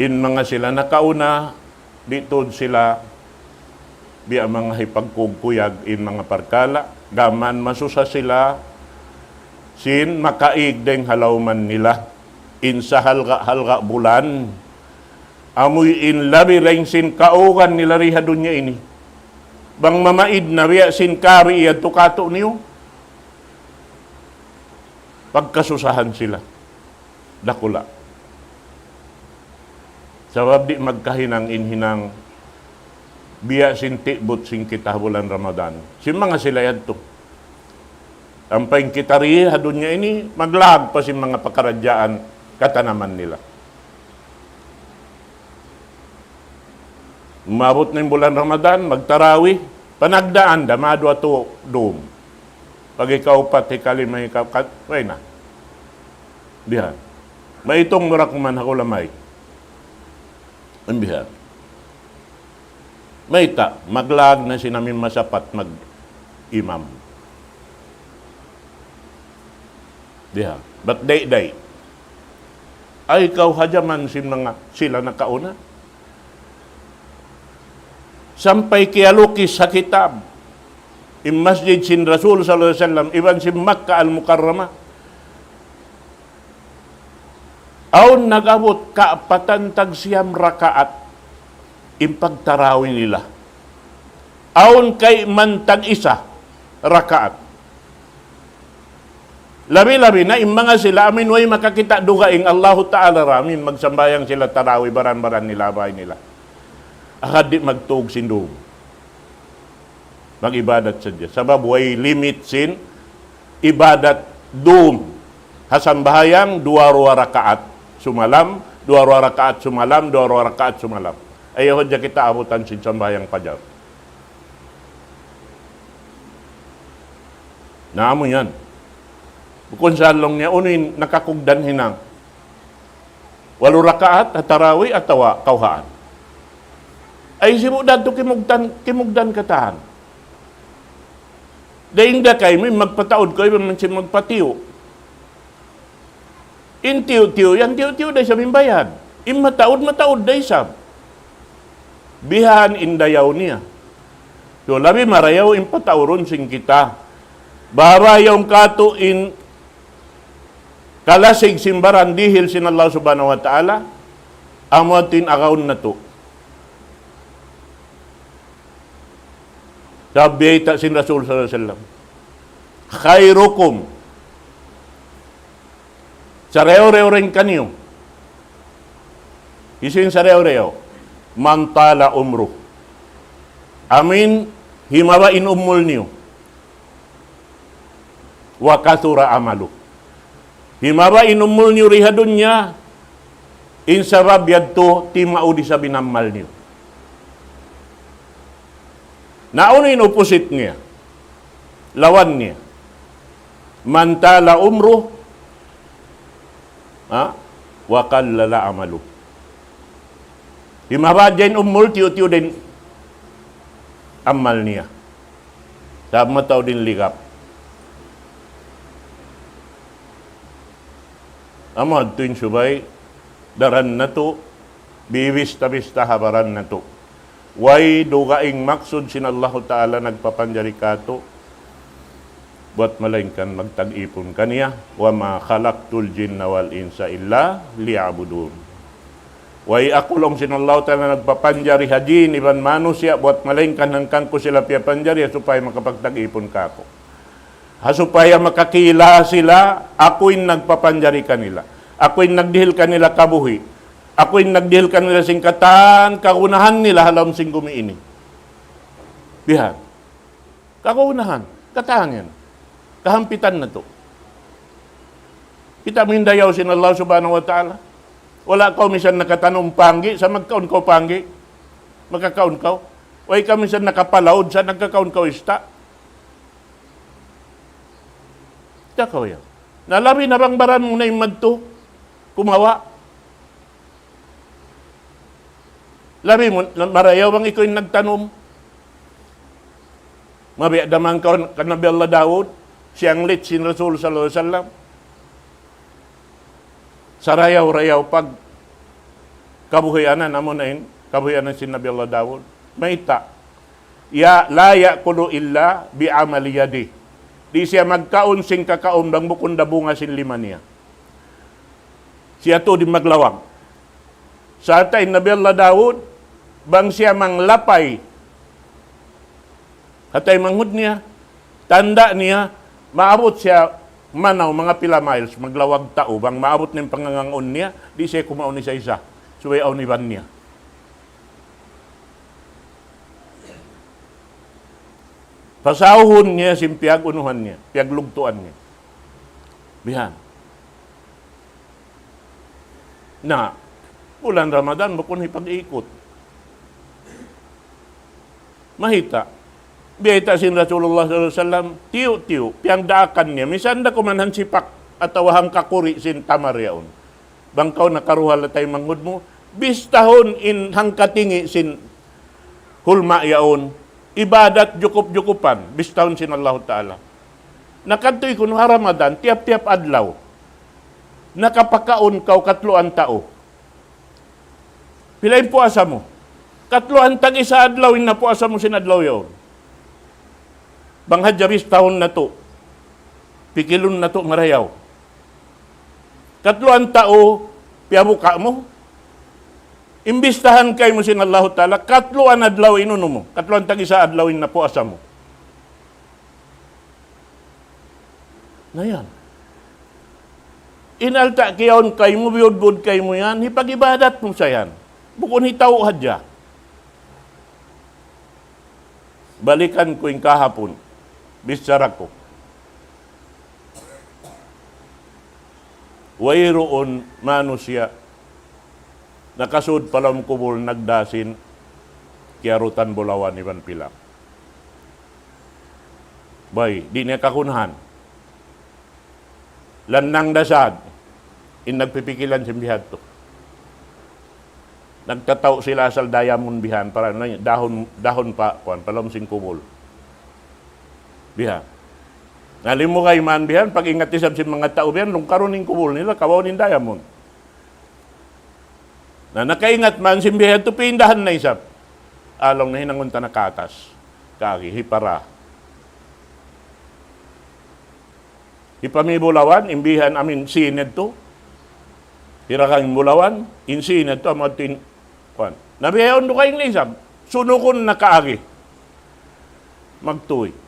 [SPEAKER 3] In mga sila nakauna. Dito sila. Biya mga hipagkugkuyag in mga parkala. Gaman masusa sila. Sin makaig deng halawman nila. In sa halga bulan. Amoy in labi ring sin kaugan nila riha dunya ini. Bang mamaid na biya sin kari iya tukato niyo. Pagkasusahan sila. Dakula. Sabab di magkahinang inhinang biya sin tibot sin kita bulan Ramadan. Sin mga sila yadto. Ang paing kita riha dunya ini, maglag pa sin mga pakaradyaan katanaman nila. Umabot na yung bulan Ramadan, magtarawi, panagdaan, damado ato doom. Pag ikaw pati kalimay ikaw, way na. Bihan. Maitong murak man ako lamay. Ang bihan. Maita, maglag na sinamin masapat mag-imam. Bihan. But day. Ay ikaw hadyaman sila nakauna. Sampai kialukis sa kitab. Im masjid sin Rasul sallallahu alaihi wasallam, iban sin Makkah al-Mukarramah. Aun nagabot kaapatan tag siyam rakaat impagtarawi nila. Aun kay mantag isa rakaat. Labi-labi na mga sila amin way makakita dugaing Allahu Ta'ala ramin magsambayang sila tarawi baran-baran nila bay nila. Akad di magtug sindong. Mag-ibadat sa Diyos. Sabab way limit sin ibadat dum. Hasambahayang 2 rakaat sumalam, 2 rakaat sumalam, 2 rakaat sumalam. Ayaw dya kita abutan sin sambayang pajar. Naamo yan. Kung saan lang niya, unin nakakugdan hinang. 8 rakaat at tarawi at tawa kauhaan. Ay simu dato kimugdan katahan. Daing da kay may magpataod ko iban man si magpatiyo. In tiyo-tiyo, yan tiyo-tiyo day sa mimbayad. In mataod day sab. Bihan indayaw niya. So labi marayaw in patauron sing kita. Barayaw kato in kalasig simbaran dihil sin Allah subhanahu wa ta'ala. Amatin akaun na to. Sabi ta sin Rasul sallallahu alaihi wasallam. Khairukum. Sareo-reo rin kanyo. Isin sareo-reo. Mantala umru. Amin, himawa inumul niyo. Wa kathura amalu. Himawa inumul niyo rihadun niya. Insarab yadto timaudi sa binamal niyo. Nauna yung opposite niya. Lawan niya. Mantala umru. Wakal lala amalu. Himabadyan umul, tiyo-tiyo din amal niya. Sabi mataw din ligap. Amad tuwing subay, daran na to, biwis-tabis habaran na to. Way dugaing maksud sin Allah Ta'ala nagpapanjari kato. buat malainkan magtag-ipon kaniya, wa ma khalaqtul jinna wal insa illa liya'budun. Way ako lang sinallahu ta'ala nagpapanjari hajin iban manusia buat malainkan hangkang ko sila piyapanjari supaya makapagtag-ipon ka ako. Supaya makakila sila, ako'y nagpapanjari kanila. Ako'y nagdihil kanila kabuhi. Ako'y nagdihil kanila singkatan, kagunahan nila halam sing gumiini. Bihan. Kagunahan, katangan. Kahampitan na to. Kita mindayaw sin Allah subhanahu wa ta'ala. Wala ka minsan nakatanong panggi, sa magkaon ko panggi. Magkakaon ka. Way ka minsan nakapalaod, sa nagkakaon ka ista. Takaw yan. Nalabi na bang baran mo na yung madto? Kumawa. Labi mo, marayaw bang ikaw yung nagtanom? Mabiya damang ka Nabi Allah Dawud, siyang lit sin Rasul sallallahu alaihi wasallam. Sarayaw-rayaw pag kabuhayanan amo na yun, kabuhayanan sin Nabi Allah Dawud. Maita, ya la ya'kulu illa bi amali yadi. Di siya magkaon sing kakaon bang bukon da bunga sin lima niya. Siya to di maglawang. Sa atay Nabi Allah Dawud, bang siya manglapay hatay manghud niya, tanda niya, maabot siya manaw mga pila miles, maglawag tao, bang maabot ng pangangangon niya, di siya kumaon ni sa isa, suwayaw ni ban niya. Pasahon niya, simpiyag unuhan niya, piyag lugtuan niya. Bihan. Na, bulan Ramadan, bukon ipag-ikot. Mahita. Biyata sin Rasulullah SAW, tiyo-tiyo, piyang daakan niya. Misan da kumanhan sipak at tawahang kakuri sin tamar yaon. Bangkaw nakaruhal na tayo manghud mo, bistahon in hangkatingi sin hulma yaon, ibadat jukup-jukupan, bistahon sin Allah Ta'ala. Nakadtoy kuno Ramadan, tiap-tiap adlaw, nakapakaon kaw katluan tao. Pilain puasa mo. Katluan tag isa adlaw, na puasa mo sin adlaw yaon. Banghadjabis taon na to, pikilon na to marayaw. Katluan tao, piyabuka mo. Imbistahan kay mo sin Allah Ta'ala, katluan adlaw inuno mo. Katluan tag isa adlawin na po asa mo. Na yan. Inalta kiyaon kay mo, biyod-bud kay mo yan, hipag-ibadat mo sa yan. Bukon hitaw hadya. Balikan ko yung kahapon. Bisara ko. Wayroon manusia nakasud palam kubol nagdasin kiarutan bulawan iban pila. Bay, di niya kakunhan. Lanang dasad in nagpipikilan simbihat to. Nagtataw sila asal dayamon bihan para dahon pa kuan palam sing kubol. Bihan. Nalim mo kay man bihan, pag ingat isab si mga tao bihan, nung karon ning kubol nila, kawaw nin dayamon. Na nakaingat man si bihan, to pindahan na isab. Along na hinangunta na katas. Kagi, hipara. Ipamibulawan, imbihan amin sined to. Hirakang bulawan, insined to, amad tin, kuan. Nabihayon do kayong isab, sunukon na kaagi. Magtuy.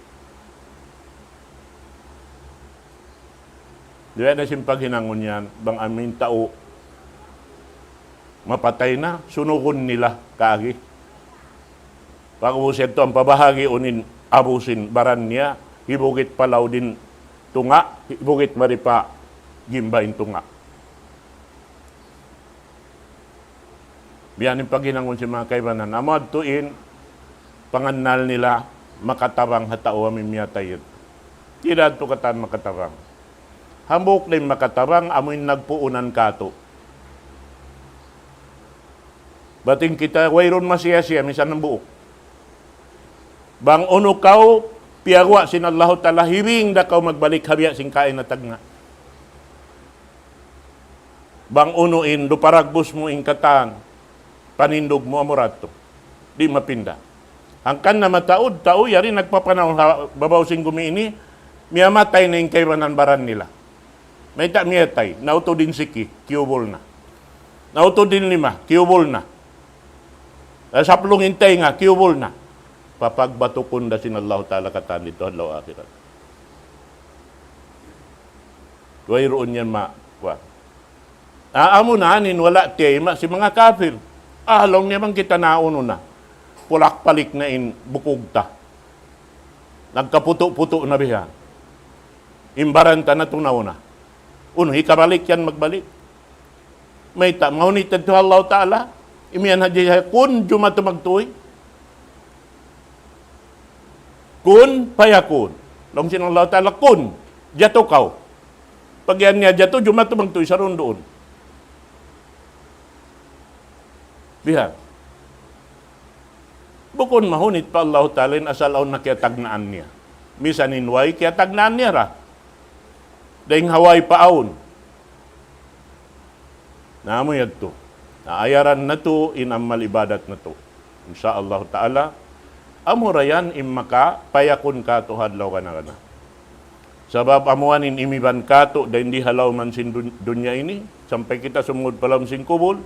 [SPEAKER 3] Diba na simpag hinangon yan, bang aming tao, mapatay na, sunukon nila, kaagi. Pag-uusap to, ang pabahagi unin, abusin, baran niya, hibugit palaw din tunga, hibugit maripa, gimbain tunga. Biyanin pag hinangon si mga kaibanan, amad tuin, panganal nila, makatabang hatao amin miyatayot. Tidak to katan makatabang. Hambok din makatarang, amoy nagpuunan kato. Bating kita, wayron masiyasiya, misan ng buok. Bang uno kaw, piyagwa sin Allah Ta'ala, hiring da kaw magbalik habya sing kain na tagna. Bang unuin, duparagbos mo ing katan, panindog mo amurato. Di mapinda. Hangkan na mataod, tao, yari nagpapanahon, babaw sing gumiini, Miyamatay na yung kaymananbaran nila. May ta miyatay, nauto din siki, kiyubol na. Nauto din lima, kiyubol na. Saplong hintay nga, kiyubol na. Papagbatukon da sinallahu ta'ala katan dito, hadlaw akhirat. Wayroon yan ma. Amo na, wala tema, si mga kafir. Ahalong niya bang kita nauno na. Pulak-palik na in bukugta. Nagkaputo-puto na biya. Imbaranta na tunaw na. Hikabalik yan magbalik. May maunit ito Allah Ta'ala. Imiyan hadya kun jumato magtuoy. Kun payakun. Long sinang Allah Ta'ala kun. Jato kaw. Pag yan niya jato, jumato magtuoy sa doon. Biha. Bukon mahunit pa Allah Ta'ala asalaw na kaya tagnaan niya. Misanin way kaya tagnaan niya ra. Daing haway paawon. Naamoy to. Naayaran na to, inamal ibadat na to. Insyaallah ta'ala, amurayan imaka, payakun ka to hadlaw ka na. Sabab amuanin imiban ka to, da hindi halaw man sin dunya ini, sampai kita sumungod palam sin kubol,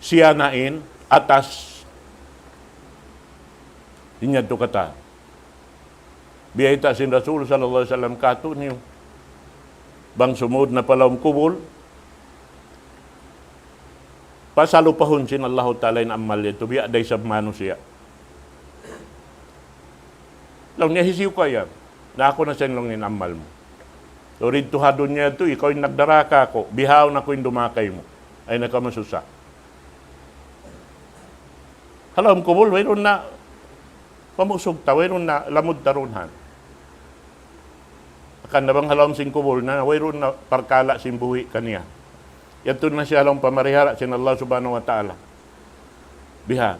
[SPEAKER 3] siya nain, atas, inyad to kata. Biyay ta sin Rasul sallallahu alaihi wasallam ka to niyo. Bang sumud na palawang kubol, pasalupahon sin Allah Ta'ala in amal ito, biya day sa manusia. Lang niya hisiw ka yan, na ako na siyang lang in amal mo. So rin tuhadon niya ito, ikaw yung nagdaraka ko, bihaw na ko yung dumakay mo, ay nakamasusa. Halawang kubol, mayroon na pamusog ta, mayroon na lamod tarunhan. Kan nabang halawang singkubol na wayron na parkala simbuhi kaniya. Yato na siya lang pamarihara sin Allah subhanahu wa ta'ala. Biha.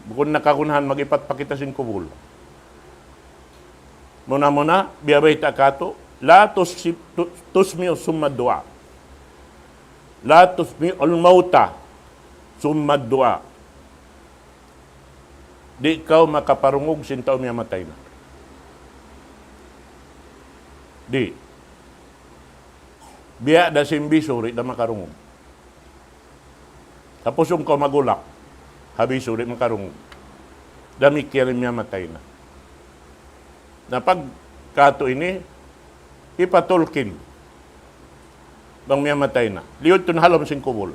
[SPEAKER 3] Bukod nakakunahan mag-ipat pakita singkubol. Muna, biyabay ta kato, la tusmi summa dua. La tusmi al-mauta summa dua. Di ikaw makaparungog sin tao miyamatay na. Di. Biya da simbi suri da makarungog. Tapos yung ko magulak, habi suri makarungog. Dami kaya niya matay na. Na pag kato ini, ipatulkin. Bang miya matay na. Liyod tun halam sing kubol.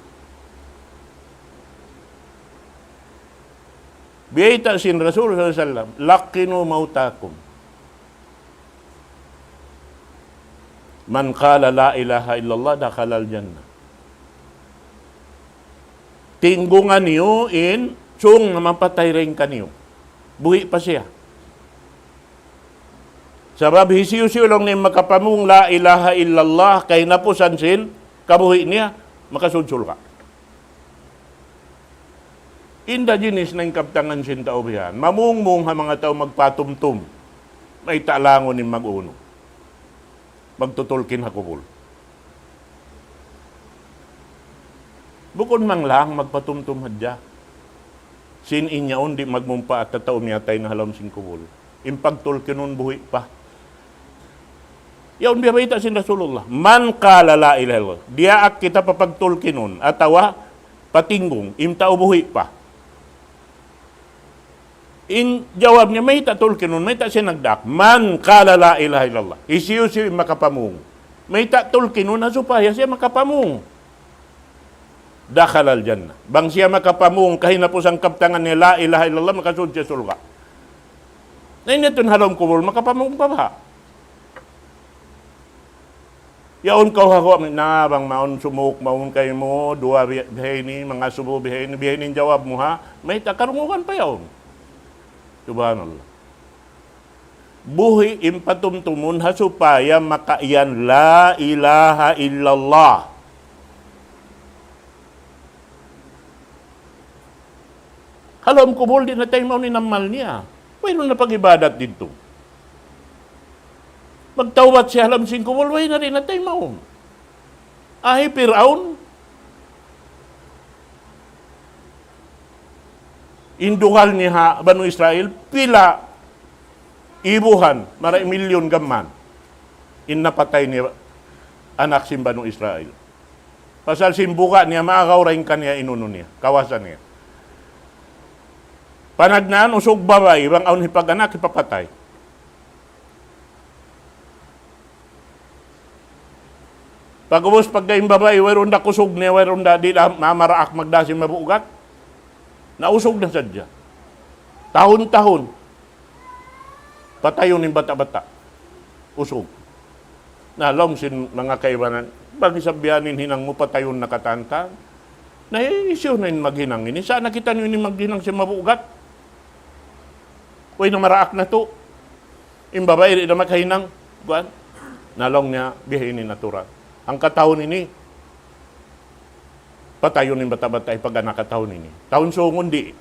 [SPEAKER 3] Biya ita sin Rasul sallallahu alaihi wasallam, lakinu mautakum. Man qala la ilaha illallah dakhalal jannah. Tinggungan niyo in sung na mapatay rin kaniyo. Buhi pa siya. Sabab hisiyo-siyo lang ni makapamung la ilaha illallah kay napusan sin kabuhi niya makasudsul ka. Inda jinis na yung kaptangan sin tao bihan. Mamungmung ha mga tao magpatumtum. May talangon ni mag-uno. Magtutulkin hakubol. Bukod mang lang magpatumtum hadya. Sin inyaon di magmumpa at tatao miyatay na halam sin kubol. Impagtulkinon buhi pa. Yaon biya ba sin Rasulullah? Man kala la ilaha illallah. Dia ak kita papagtulkinon atawa patinggong imtao buhi pa. In jawab niya, may tatulkinon, may ta siya nagdak. Man kala la ilaha illallah. Isiyo siya makapamung. May tatulkinon na supaya siya makapamung. Dakhalal jannah. Bang siya makapamung, kahinapos ang kaptangan niya, la ilaha illallah, makasud siya sulka. Ngayon ito halong kubol, makapamung pa ba? Yaon kau hako, na bang maon sumuk, maon kayo mo, dua bihay ni, mga subo bihay ni jawab mo ha, may takarungukan pa yaon. Subhanallah. Buhi impatumtumun ha supaya makaiyan la ilaha illallah. Halom kubol din na tayo mo ninamal niya. Mayroon na pag-ibadat dito. Magtawat siya halam sing kubol, way na rin na tayo mo. Ahi Piraun, induhal niya Banu Israel, pila ibuhan, maray milyon gamman, napatay niya anak simba ng Israel. Pasal simbuka niya, maagaw rin kanya inuno niya, kawasan niya. Panagnaan, usog babae, ibang aun hipag-anak, ipapatay. Pag-ubos pagkain babae, wayron da kusog niya, wayron da di mamaraak magdasin mabuugat. Nausog na sadya. Tahon-tahon. Patayon ng bata-bata. Usog. Nalong sin mga kaibanan, bagi sabihanin hinang mo patayon na katanta, naisyo na yung maghinang ini. Saan nakita nyo yung maghinang siya mabuugat? Uy, namaraak na to. Yung babae, na makahinang. Nalong niya, bihinin natural. Ang katahon ini, patayon ng bata-bata pag nakatahon ini. Taon sungon di.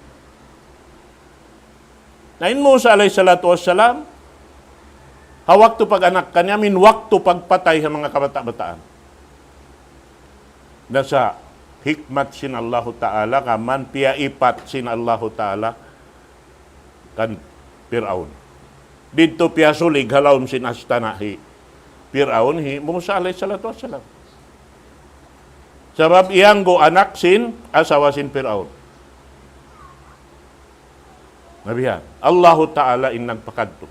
[SPEAKER 3] Nain mo sa alayhi salatu wassalam, hawak to pag anak kanya, minwak to pagpatay sa mga kabata-bataan. Nasa hikmat sin Allah Ta'ala, kaman piaipat sin Allah Ta'ala, kan Fir'aun. Dito piyasulig halawm sin astanahi. Fir'aun, Musa alayhi salatu wassalam. Sabab iyang go anak sin, asawa sin Fir'aun. Nabihan, Allah Ta'ala in nagpakadto.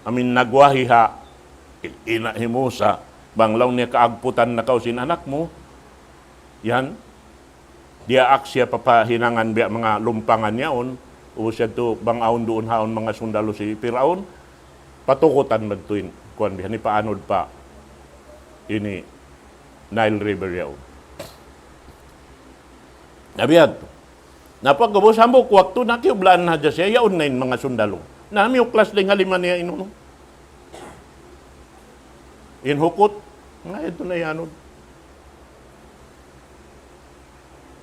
[SPEAKER 3] Amin nagwahiha, ina Musa, banglaw niya kaagputan na kausin anak mo, yan, dia aksya papahinangan biya mga lumpangan yaon, o siya to bangaon doon haon mga sundalo si Fir'aun, patukutan magtuin, kuan biya, ni paanod pa, ini, Nile River yaon. Nabihan, napagabos hambok, waktu nakiublaan na dyan siya, yaon na yung mga sundalo. Nami uklas din haliman niya inuno. Inhukot, nga ito na yanod.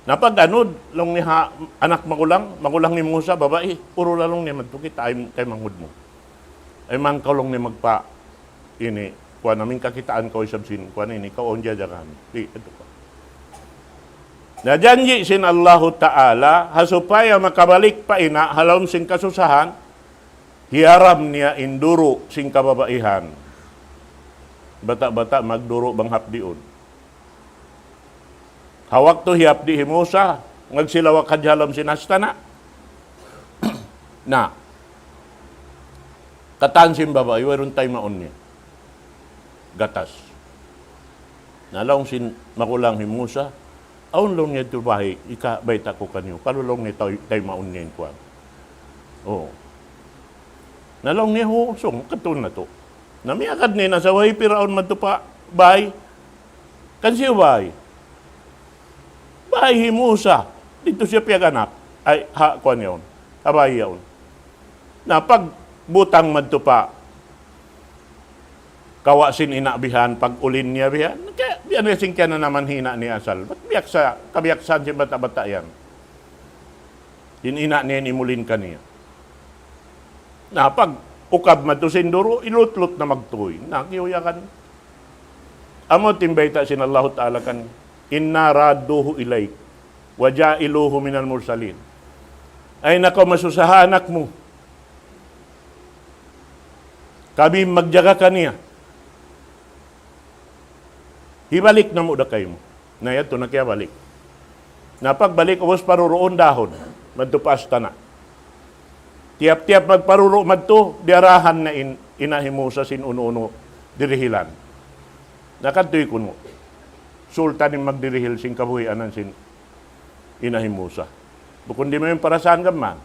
[SPEAKER 3] Napag-anod, long ni anak magulang ni Musa, babae, puro lalong niya magtukit, kay manghud mo. Ay man kalong ni magpa, ini, kuha namin kakitaan ko isabsin, kuha na ini, kaon dyan dyan. Di, ito pa. Najanji sin Allah Ta'ala, hasupaya makabalik pa ina, halawm sin kasusahan, hiaram niya induro sin kababaihan. Bata-bata magduro bang hapdiun. Hawak to hiapdi Musa, ngagsilawak hadyalam sin astana. Na, katansin babae, waron tayo maon niya. Gatas. Nalawang sin makulang Musa, aun long niya ito bahay, ikabayta ko kanyo, kalulong niya tayo maon niya yung kuwan. Oo. Nalong niya ho, katun na to. Namiakad niya, nasa way Piraon man to pa, bahay. Kansiyo bahay. Bahay Musa. Dito siya piyaganap. Ay, kuwan yun. Abay yun. Na pag butang man to pa, kawasin inabihan, pag ulin niya bihan, kaya biyan resing kaya na naman hina ni Asal. Ba't kabiyaksan siya bata-bata yan? Ina niya imulin ka niya. Na pag ukab man to sinduro, ilutlot na magtuloy. Nakiuyakan. Amo timbayta sin Allah Ta'ala kan, inna radduhu ilayk, wa ja'iluhu minal mursalin. Ay nako masusaha anak mo. Kami magjaga kaniya. Hibalik na mo da kayo mo. Na yato na kaya balik. Na pagbalik, ubos paruroon dahon. Magtupas na. Tiap-tiap magparuro madto, diarahan na inahimu sa sin uno-uno dirihilan. Nakatoy ko mo. Sultan yung magdirihil sing kabuhi anan sin inahimusa. Bukun di mo yung parasahan ka man.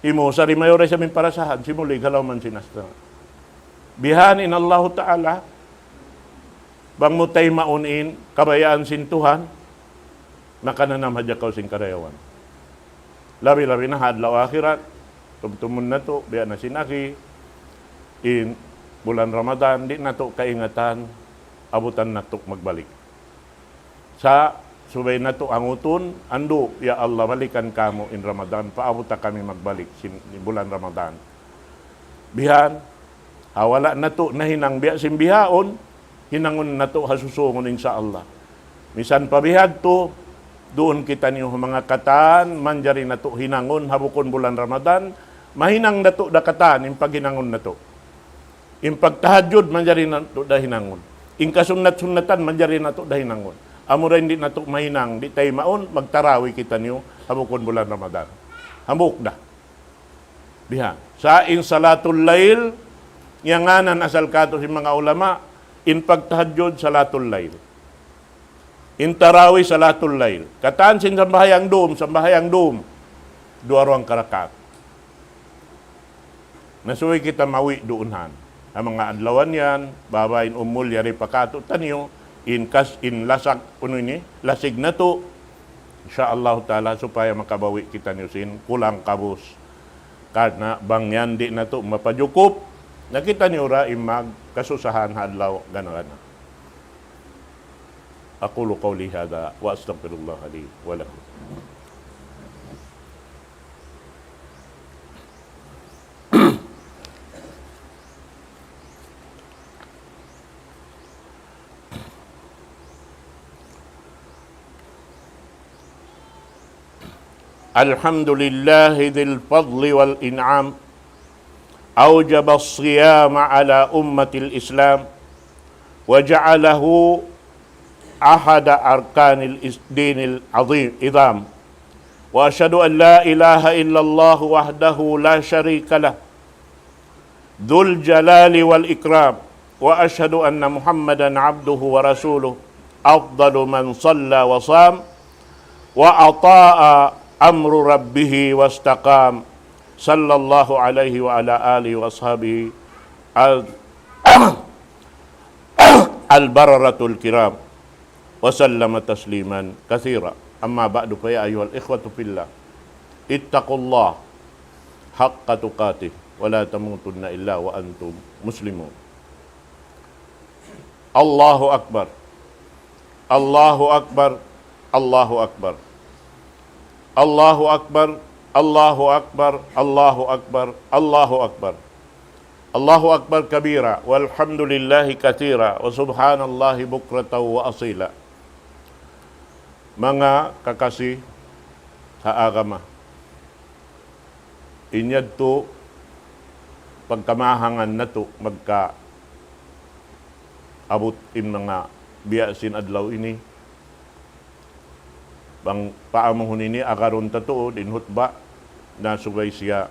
[SPEAKER 3] Imusa rin mayo rin sa min parasahan, simulig halaw man sinasta. Bihanin Allah Ta'ala, bang mo tayo maunin, kabayaan sin Tuhan, makananam hadya kaw sin karayawan. Labi-labi na hadlaw akhirat, tumtumun na to, biya na sinaki, in bulan Ramadan, di na to kaingatan, abutan na to magbalik. Sa subay na to ang utun, ando, ya Allah, balikan kamo in Ramadan, paabuta kami magbalik sin bulan Ramadan. Bihan, hawala na to, nahinang biya simbihaon, hinangon na to hasusungon insya Allah. Misan pabihag to, doon kita niyo mga kataan, manjari na to hinangon, habukon bulan Ramadan, mahinang nato dakatan in paghinangon nato. In pagtahadyod manjari nato dahinangon. In kasunat-sunatan manjari nato dahinangon. Amo rin di nato mahinang di tay maon magtarawi kita niyo habukon bulan Ramadan. Hambuk da. Biha. Sa in salatul lail yanganan asal kato si mga ulama in pagtahadyod salatul lail. In tarawih salatul lail. Kataan sin sambahayang dum. Dua ruang karakat. Nasuwi kita mawi doonhan. Ang mga adlawan yan, babayin umul yari pakato tanyo, in lasak, lasig na to, insyaallah ta'ala, supaya makabawi kita niyo sin kulang kabus. Karena bangyan di na to mapajukup, nakita niyo ra imag kasusahan hadlaw gana-gana. Aqulu qawli hadha wa astaghfirullah li wa lakum. الحمد لله ذي الفضل والإنعام أوجب الصيام على أمة الإسلام وجعله أحد أركان الدين العظام وأشهد أن لا إله إلا الله وحده لا شريك له ذو الجلال والإكرام وأشهد أن محمدا عبده ورسوله أفضل من صلى وصام وأطاع أمر ربه واستقام صلى الله عليه وعلى آله وأصحابه البررة الكرام وسلم تسليما كثيرا أما بعد فيا أيها الإخوة في الله اتقوا الله حق تقاته ولا تموتن إلا وأنتم مسلمون الله أكبر الله أكبر الله أكبر الله أكبر الله أكبر الله أكبر الله أكبر الله أكبر كبيرا والحمد لله كثيرا وسبحان الله بكرة وأصيلا. Mga kakasih sa agama, inyad to pagkamahangan na to magka abot in mga biyasin adlaw ini bang paamong ini akaron tatuo din hutba na sugay siya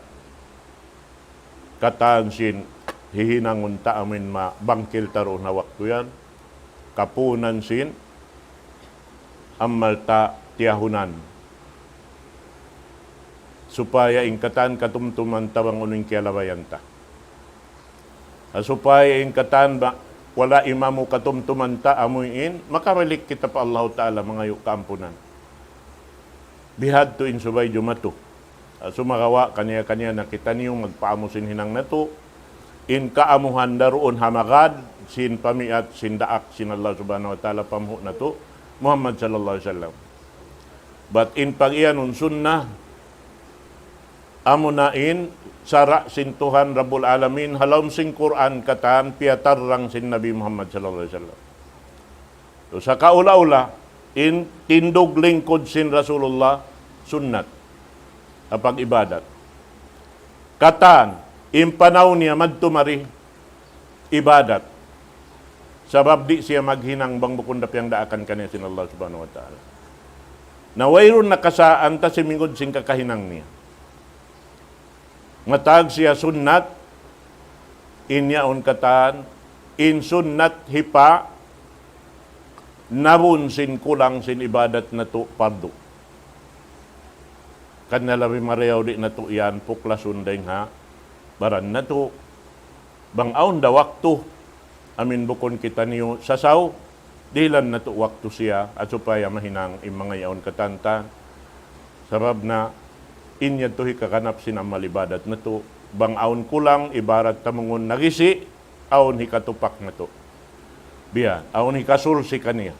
[SPEAKER 3] katansin hihinangon ta amin ma bangkil taro na waktu yan kapunan sin amal ta tiyahunan supaya ingkatan katumtuman tabang uning kialabayan ta supaya ingkatan ba wala imamu katumtuman ta amuin makamalik kita pa Allah Ta'ala mga kampunan bihad to in subay jumato. Sumagawa kanya-kanya na kita niyong magpaamusin hinang nato. In kaamuhan daroon hamagad, sin pamiat, sin daak, sin Allah subhanahu wa ta'ala pamuh na to. Muhammad sallallahu alaihi wasallam. But in pag-iyanon sunnah, amunain, sara sin Tuhan Rabbul Alamin, halom sin Quran katan, piatarrang sin Nabi Muhammad sallallahu alaihi wasallam. So sa kaula-ula, in tindog lingkod sin Rasulullah sunnat apag ibadat katan impanaw niya madtumari ibadat sabab di siya maghinang bang bukundap yang daakan kanya sin Allah subhanahu wa ta'ala na wayron nakasaan ta si mingod sin kakahinang niya matag siya sunnat inyaon katan in sunnat hipa nabun sin kulang sin ibadat na to pardo. Kanalabi mareyaw di na to yan puklasun dahing ha. Baran na to. Bangaon da waktu. Amin bukon kita niyo sasaw. Dilan na to waktu siya. At supaya mahinang mga yaon katanta. Sabab na inyad to hikakanap sin ang malibadat na to. Bangaon kulang ibarat tamungon nagisi. Aon hikatupak na to. Biya, aon hikasul si kaniya.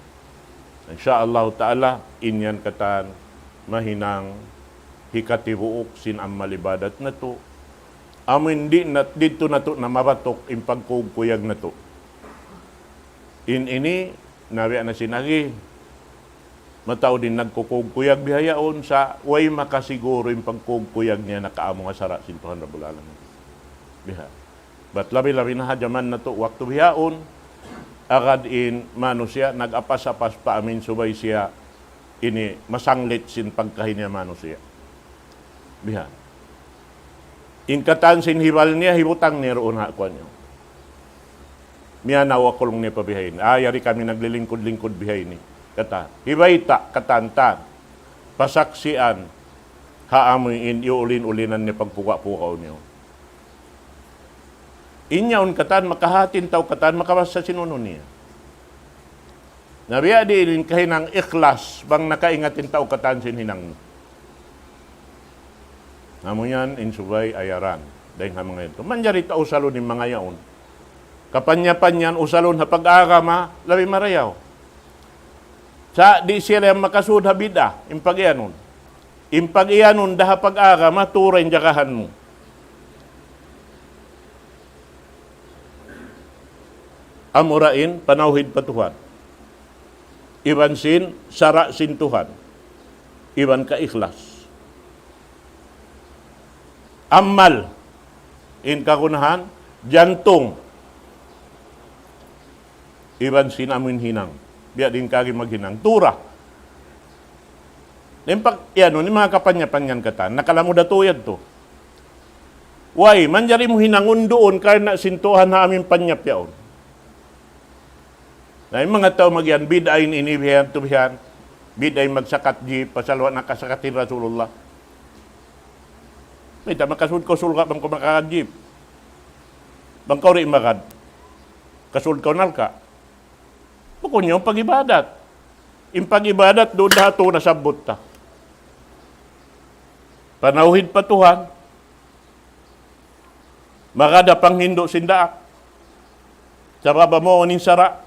[SPEAKER 3] Insyaallah ta'ala, inyan katan mahinang hikatibuok sin ang malibadat na to. Amin dito na to na mabatok in pagkugkuyag na to. In ini, nabi na sinagi, Matao din nagkukugkuyag bihayaon sa way makasiguro yung pagkugkuyag niya na kaamo nga sara sintuhan Rabbul Alamin. Biha. But labi-labi na hadyaman na to waktu bihaon, agad in manusia nag-apas-apas pa amin subay siya ini masanglit sin pagkahinya manusia. Biha. Ingkatan sin hibal niya, hibutang niya roon hakuan niyo. Miya nawa kulong niya pabihayin. Yari kami naglilingkod-lingkod bihayin ni. Kata, hibayta katantan, pasaksian, haamuin iulin-ulinan niya pagpuka-pukaw niyo. Inyaon katan, makahatin tao katan, makawas sa sinuno niya. Nabiya diilin kahinang ikhlas, bang nakaingatin tao katan sinhinang. Amo yan, insubay, ayaran. Dahil nga mga ito. Manjari tao salon ni mga yaon. Kapanya-panyan, usalon, hapag-agama, labi marayaw. Sa di sila yung makasud habida, impag-iyanon. Impag-iyanon, daha pag-agama, turay jakahan mo. Amurain, panauhid patuhan. Iban sin, sara sin Tuhan. Iban ka ikhlas. Amal, in kakunahan, jantung. Iban sin amin hinang. Biya din kagi maghinang. Tura. Nimpak, yan, ni mga kapanya-panyan katan, nakalamu datuyad to. Why, manjari mo hinangon doon karena sintuhan na aming panyap yaon. Na yung mga tao magyan, bidayin inibihan, tubihan, bidayin magsakat jeep, pasalwa nakasakatin Rasulullah. May tama kasud ko sulga bang kumakakat jeep. Bang kauri magad. Kasud ko nalka. Pukun yung pag-ibadat. Yung pag-ibadat, doon na ito nasabot ta. Panauhid patuhan. Magada pang hindo sindaak. Sa baba mo ning sara.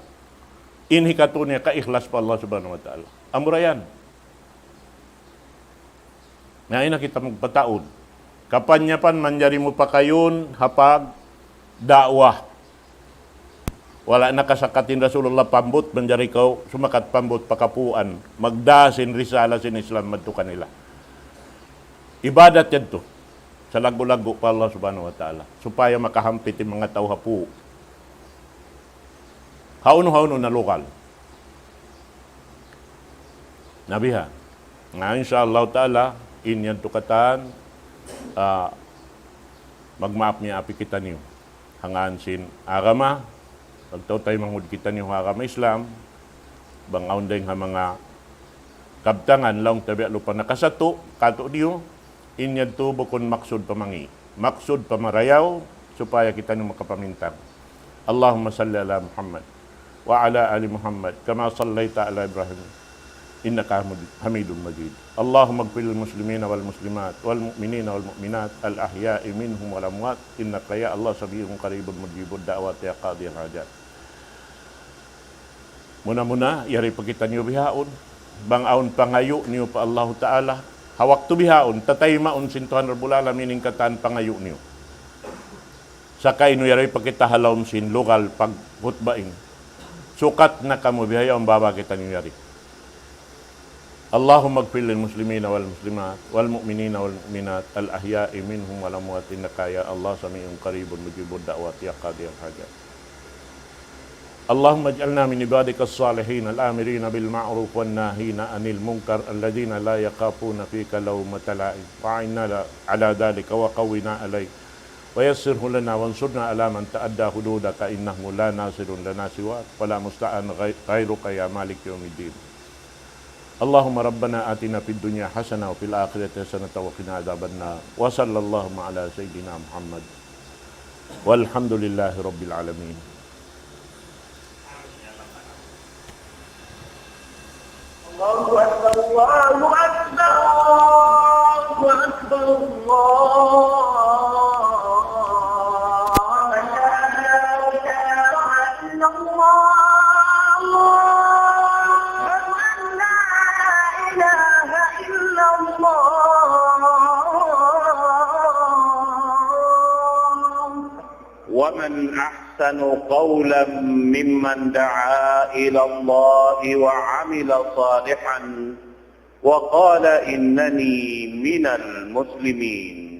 [SPEAKER 3] Inhikato niya ka-ikhlas pa Allah subhanahu wa ta'ala. Amurayan. Ngayon na kita magpataon. Kapanyapan manjari mo pa kayon hapag dakwah. Wala nakasakatin Rasulullah pambut, manjari kau sumakat pambut pakapuan, magdasin risala sin Islam madto kanila. Ibadat yan to, sa lago-lago pa Allah subhanahu wa ta'ala, supaya makahampit yung mga tao hapu. Hauno-hauno na lokal. Nabiha, nga insyaAllah ta'ala, inyan tukatan, magmaap niya api kita niyo. Hangaan sin agama, pagtaw tayo mangud kita niyo agama Islam, bangaon dahil nga mga kabtangan lang tabi lupa nakasato, kato niyo, inyad to bukon maksud pamangi. Maksud pamarayaw, supaya kita niyo makapamintang. Allahumma salli ala Muhammad wa ala ali Muhammad kama sallaita ala Ibrahim innaka Hamidum Majid. Allahumma ighfir lil muslimina wal muslimat wal mu'minina wal mu'minat al ahya'i minhum wal amwat innaka ya Allah sami'un qaribun mujibud da'wat ya qadiyal hajat. Muna-muna yari pakita niyo bihaon bangaon pangayo niyo pa Allah Ta'ala hawak tu bihaon tatay maun sintuhan Rabbul Alamin ing katan pangayo niyo. Sakay no yari pakita halawm sin lokal pag hutbaing. Sukat na kamo bihaya ang baba kita niyo yari. Allahumma ighfir lil muslimina wal muslimat wal mu'minina wal mu'minat al ahya'i minhum wal amwat innaka ya Allah sami'un qaribun mujibud da'wat ya qadiyal hajat. Allahumma ij'alna min ibadika as-salihin al-amirina bil ma'ruf wan nahina 'anil munkar alladhina la yaqafuna fika lawmata la'im wa'inna ala dhalika wa qawwina alayk wa yassirhu lana wansurna ala man ta'adda hududaka innahu la nasirun lana siwak wa la musta'an ghairuka ya malik yaumiddin. Allahumma rabbana atina fid dunya hasanah wa fil akhirati hasanah wa qina adzabannar wa sallallahu ala sayyidina Muhammad walhamdulillahi rabbil alamin.
[SPEAKER 4] Allahu akbar Allahu akbar Allahu akbar ومن أحسن أحسن قولا ممن دعا إلى الله وعمل صالحا وقال إنني من المسلمين.